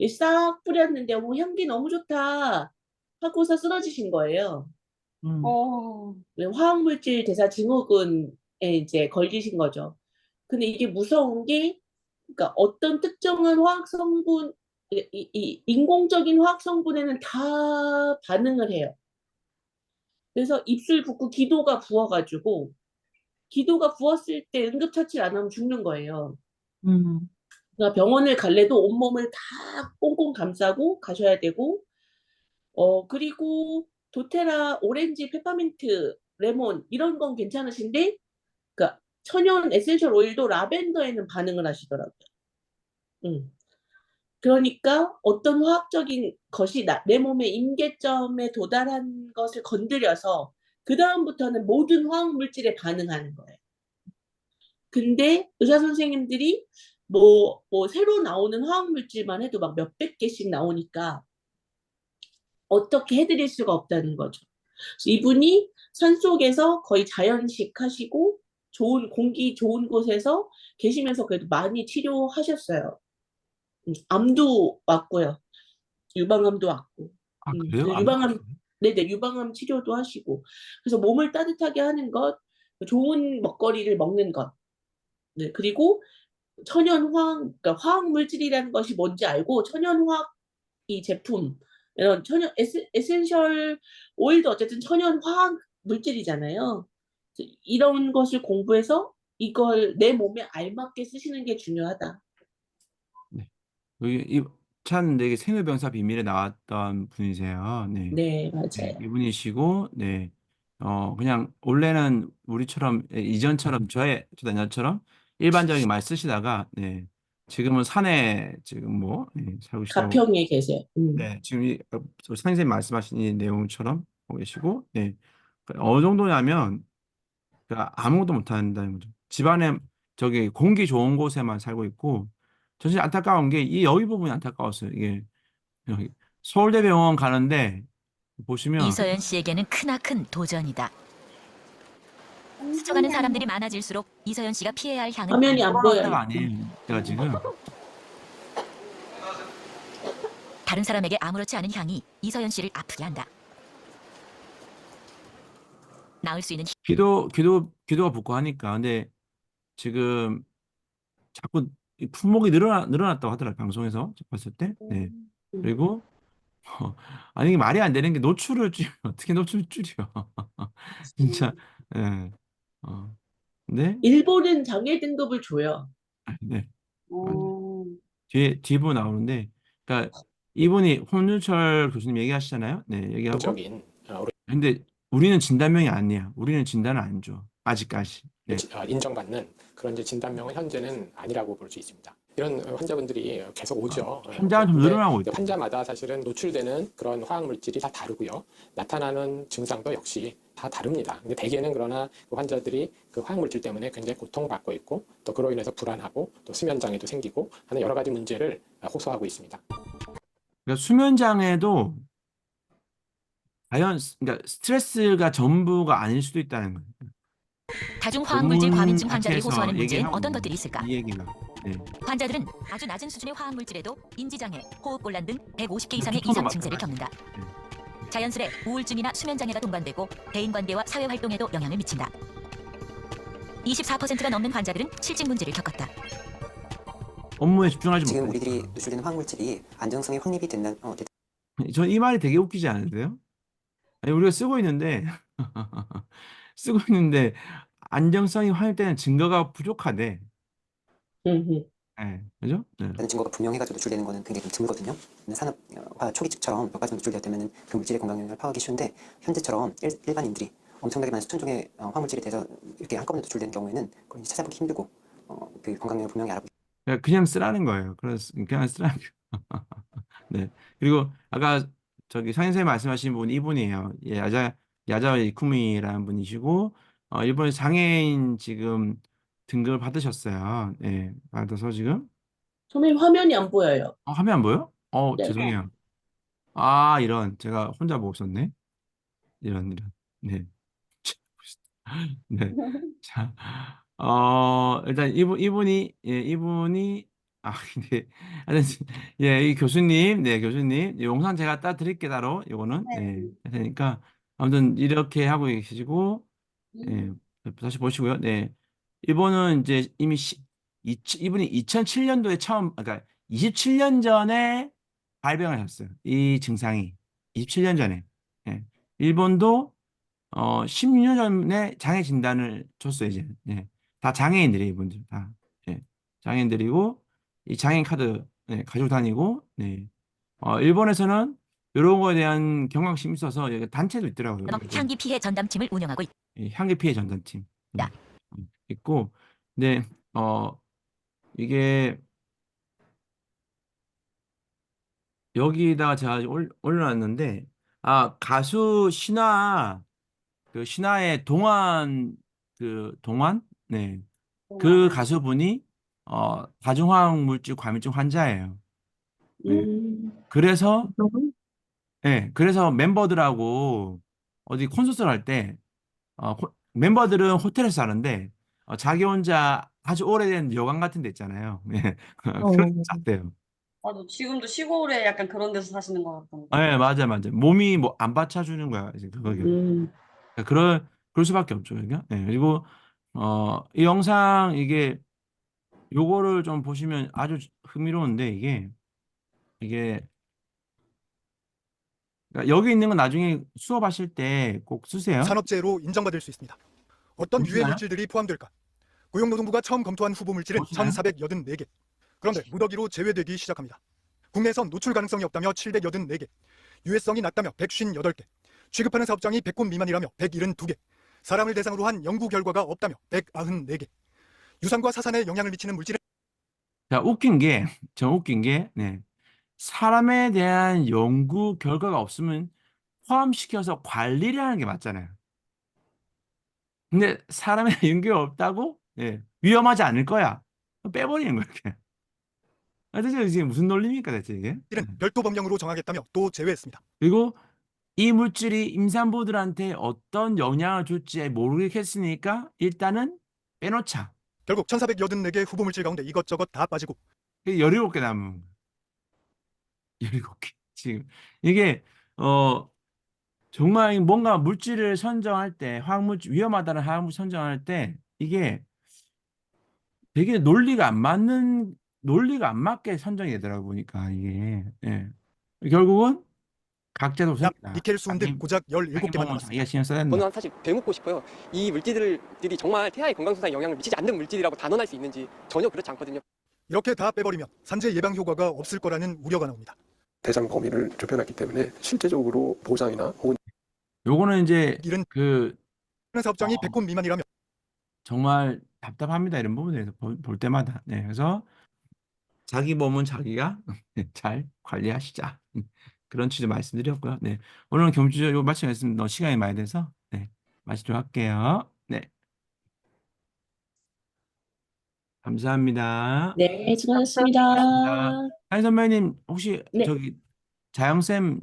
싹 뿌렸는데, 향기 너무 좋다 하고서 쓰러지신 거예요. 음. 화학물질 대사 증후군에 이제 걸리신 거죠. 근데 이게 무서운 게, 그러니까 어떤 특정한 화학 성분, 이 인공적인 화학 성분에는 다 반응을 해요. 그래서 입술 붓고 기도가 부어가지고, 기도가 부었을 때 응급처치를 안 하면 죽는 거예요. 그러니까 병원을 갈래도 온몸을 다 꽁꽁 감싸고 가셔야 되고, 그리고 도테라, 오렌지, 페퍼민트, 레몬 이런 건 괜찮으신데, 그러니까 천연 에센셜 오일도 라벤더에는 반응을 하시더라고요. 그러니까 어떤 화학적인 것이 내 몸의 임계점에 도달한 것을 건드려서 그 다음부터는 모든 화학 물질에 반응하는 거예요. 근데 의사 선생님들이 뭐 새로 나오는 화학 물질만 해도 막 몇백 개씩 나오니까 어떻게 해드릴 수가 없다는 거죠. 이분이 산속에서 거의 자연식 하시고 좋은 공기 좋은 곳에서 계시면서 그래도 많이 치료하셨어요. 암도 왔고요. 유방암도 왔고. 아, 그래요? 그래서 네네, 유방암 치료도 하시고. 그래서 몸을 따뜻하게 하는 것, 좋은 먹거리를 먹는 것. 네, 그리고 그러니까 화학 물질이라는 것이 뭔지 알고 천연화학 이 제품, 이런 에센셜 오일도 어쨌든 천연화학 물질이잖아요. 그래서 이런 것을 공부해서 이걸 내 몸에 알맞게 쓰시는 게 중요하다. 네. 참 되게 생로병사 비밀에 나왔던 분이세요. 네. 네, 네, 맞아요. 이분이시고, 네, 그냥 원래는 우리처럼 이전처럼 저도 옛날처럼 일반적인 말 쓰시다가, 네, 지금은 산에 지금 뭐 살고 계시다고, 가평에 계세요. 네, 지금 선생님 말씀하신 이 내용처럼 하고 계시고, 네, 어느 정도냐면 아무것도 못 한다는 거죠. 집안에 저기 공기 좋은 곳에만 살고 있고, 저 진짜 안타까운 게 이 여기 부분이 안타까웠어요. 이게 여기 서울대병원 가는데 보시면 이서연 씨에게는 크나큰 도전이다. 스쳐가는 사람들이 많아질수록 이서연 씨가 피해야 할 향은 화면이 안 코로나가 보여요. 아니에요. 제가 지금 다른 사람에게 아무렇지 않은 향이 이서연 씨를 아프게 한다. 나을 수 있는 기도가 붙고 하니까. 근데 지금 자꾸 이 품목이 늘어났다고 하더라고요. 방송에서 봤을 때. 네. 음. 그리고 아니 이게 말이 안 되는 게 노출을 줄이면 어떻게 노출을 줄여? 진짜. 예. 근데 일본은 장애 등급을 줘요. 네. 맞아요. 어, 뒤부분 나오는데, 그러니까 이분이 홍준철 교수님 얘기하시잖아요. 네, 얘기하고. 적인 근데 우리는 진단명이 아니야. 우리는 진단을 안 줘. 아직까지. 네. 인정받는 그런 이제 진단명은 현재는 아니라고 볼 수 있습니다. 이런 환자분들이 계속 오죠. 환자가 좀 근데 늘어나고 있죠. 환자마다 사실은 노출되는 그런 화학 물질이 다 다르고요. 나타나는 증상도 역시 다 다릅니다. 근데 대개는 그러나 그 환자들이 그 화학 물질 때문에 굉장히 고통받고 있고 또 그로 인해서 불안하고 또 수면 장애도 생기고 하는 여러 가지 문제를 호소하고 있습니다. 그러니까 수면 장애도 그러니까 스트레스가 전부가 아닐 수도 있다는 거예요. 다중 화학물질 과민증 논문 환자들이 자체에서 호소하는 문제엔 얘기하고 어떤 있는 것들이 있을까? 이 얘기가. 네. 환자들은 아주 낮은 수준의 화학물질에도 인지장애, 호흡곤란 등 150개 이상의 두통도 이상 증세를 마찬가지. 겪는다. 자연스레 우울증이나 수면장애가 동반되고 대인관계와 사회활동에도 영향을 미친다. 24%가 넘는 환자들은 실직 문제를 겪었다. 업무에 집중하지 지금 못하니까. 우리들이 노출되는 화학물질이 안정성이 확립이 된다는 전 이 말이 되게 웃기지 않으세요? 아니, 우리가 쓰고 있는데 안정성이 확립되는 증거가 부족하대. 네, 그죠? 네. 증거가 분명해가지고 노출되는 거는 굉장히 좀 드물거든요. 산업화 초기처럼 몇 가지 노출되었다면 그 물질의 건강 영향을 파악하기 쉬운데 현재처럼 일반인들이 엄청나게 많은 수천 종의 화학물질에 대해서 이렇게 한꺼번에 노출되는 경우에는 그걸 찾아보기 힘들고 그 건강 영향을 분명히 알아보기 그냥 쓰라는 거예요. 그냥 쓰라는 거예요. 네. 그리고 아까 저기 상인선생님 말씀하신 분 이분이에요. 예, 야자 이쿠미라는 분이시고 일본의 장애인 지금 등급을 받으셨어요. 네, 받아서 지금 선생님 화면이 안 보여요. 화면 안 보여? 네. 죄송해요. 이런 제가 혼자 못 썼네. 이런. 네. 네. 자, 일단 이분이 근데 하여튼 예, 이 교수님, 네, 교수님 영상 제가 따 드릴게 따로 이거는 네, 되니까 아무튼 이렇게 하고 계시고 예, 다시 보시고요. 네, 이분은 이제 이미 이분이 2007년도에 그러니까 27년 전에 발병을 하셨어요. 이 증상이 27년 전에. 예. 일본도 16년 전에 장애 진단을 줬어요, 이제. 예. 다 장애인들이 이분들 다. 예. 장애인들이고 이 장애인 카드 가지고 다니고 네. 일본에서는 이런 거에 대한 경각심이 있어서 여기 단체도 있더라고요. 향기 피해 전담팀을 운영하고 있다. 향기 피해 전담팀 있고, 근데 이게 여기다가 제가 올려놨는데 가수 그 신화의 동안 네. 그 가수분이 다중화학 물질 과민증 환자예요. 네. 그래서 멤버들하고 어디 콘서트를 할 때 멤버들은 호텔에서 자는데 자기 혼자 아주 오래된 여관 같은 데 있잖아요. 예. 어, 그런 게 쌌대요. 맞아. 지금도 시골에 약간 그런 데서 사시는 것 같던데. 예, 맞아, 맞아. 몸이 뭐 안 받쳐주는 거야, 이제 그거게. 그럴 수밖에 없죠, 이게. 예, 그리고, 이 영상, 요거를 좀 보시면 아주 흥미로운데, 이게, 그러니까 여기 있는 건 나중에 수업하실 때 꼭 쓰세요. 산업재해로 인정받을 수 있습니다. 어떤 유해 보시나요? 물질들이 포함될까? 고용노동부가 처음 검토한 후보 물질은 보시나요? 1,484개. 그런데 무더기로 제외되기 시작합니다. 국내에선 노출 가능성이 없다며 784개, 유해성이 낮다며 158개, 취급하는 사업장이 100곳 미만이라며 172개, 사람을 대상으로 한 연구 결과가 없다며 194개, 유산과 사산에 영향을 미치는 물질은 자, 웃긴 게, 네. 사람에 대한 연구 결과가 없으면 포함시켜서 관리를 하는 게 맞잖아요. 근데 사람에 대한 연구가 없다고? 예. 위험하지 않을 거야. 빼버리는 거야, 이렇게. 대체 이게 무슨 논리입니까, 대체 이게? 별도 법령으로 정하겠다며 또 제외했습니다. 그리고 이 물질이 임산부들한테 어떤 영향을 줄지 모르겠으니까 일단은 빼놓자. 결국 1,484개 후보 물질 가운데 이것저것 다 빠지고 17개 남은 17개. 지금 이게 정말 뭔가 물질을 선정할 때 화학물질 위험하다는 화학물질 선정할 때 이게 되게 논리가 안 맞게 선정이 되더라고 보니까 이게 예. 결국은 각자도 납, 섭니다. 니켈, 수은 등 고작 17개만 자기가 남았습니다. 신경 써야 된다. 저는 사실 되묻고 싶어요. 이 물질들이 정말 태아의 건강 손상에 영향을 미치지 않는 물질이라고 단언할 수 있는지 전혀 그렇지 않거든요. 이렇게 다 빼버리면 산재 예방 효과가 없을 거라는 우려가 나옵니다. 대상 범위를 좁혀놨기 때문에 실제적으로 보상이나 혹은 요거는 이제 이런 그 사업장이 100곳 미만이라면 정말 답답합니다. 이런 부분에 대해서 볼 때마다. 네, 그래서 자기 몸은 자기가 잘 관리하시자. 그런 취지 말씀드렸고요. 네, 오늘은 경주죠. 요 마치겠습니다. 시간이 많이 돼서 네, 마치도록 할게요. 네, 감사합니다. 네, 수고하셨습니다. 한희 선배님 혹시 네. 저기 자영쌤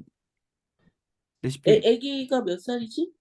레시피 애기가 몇 살이지?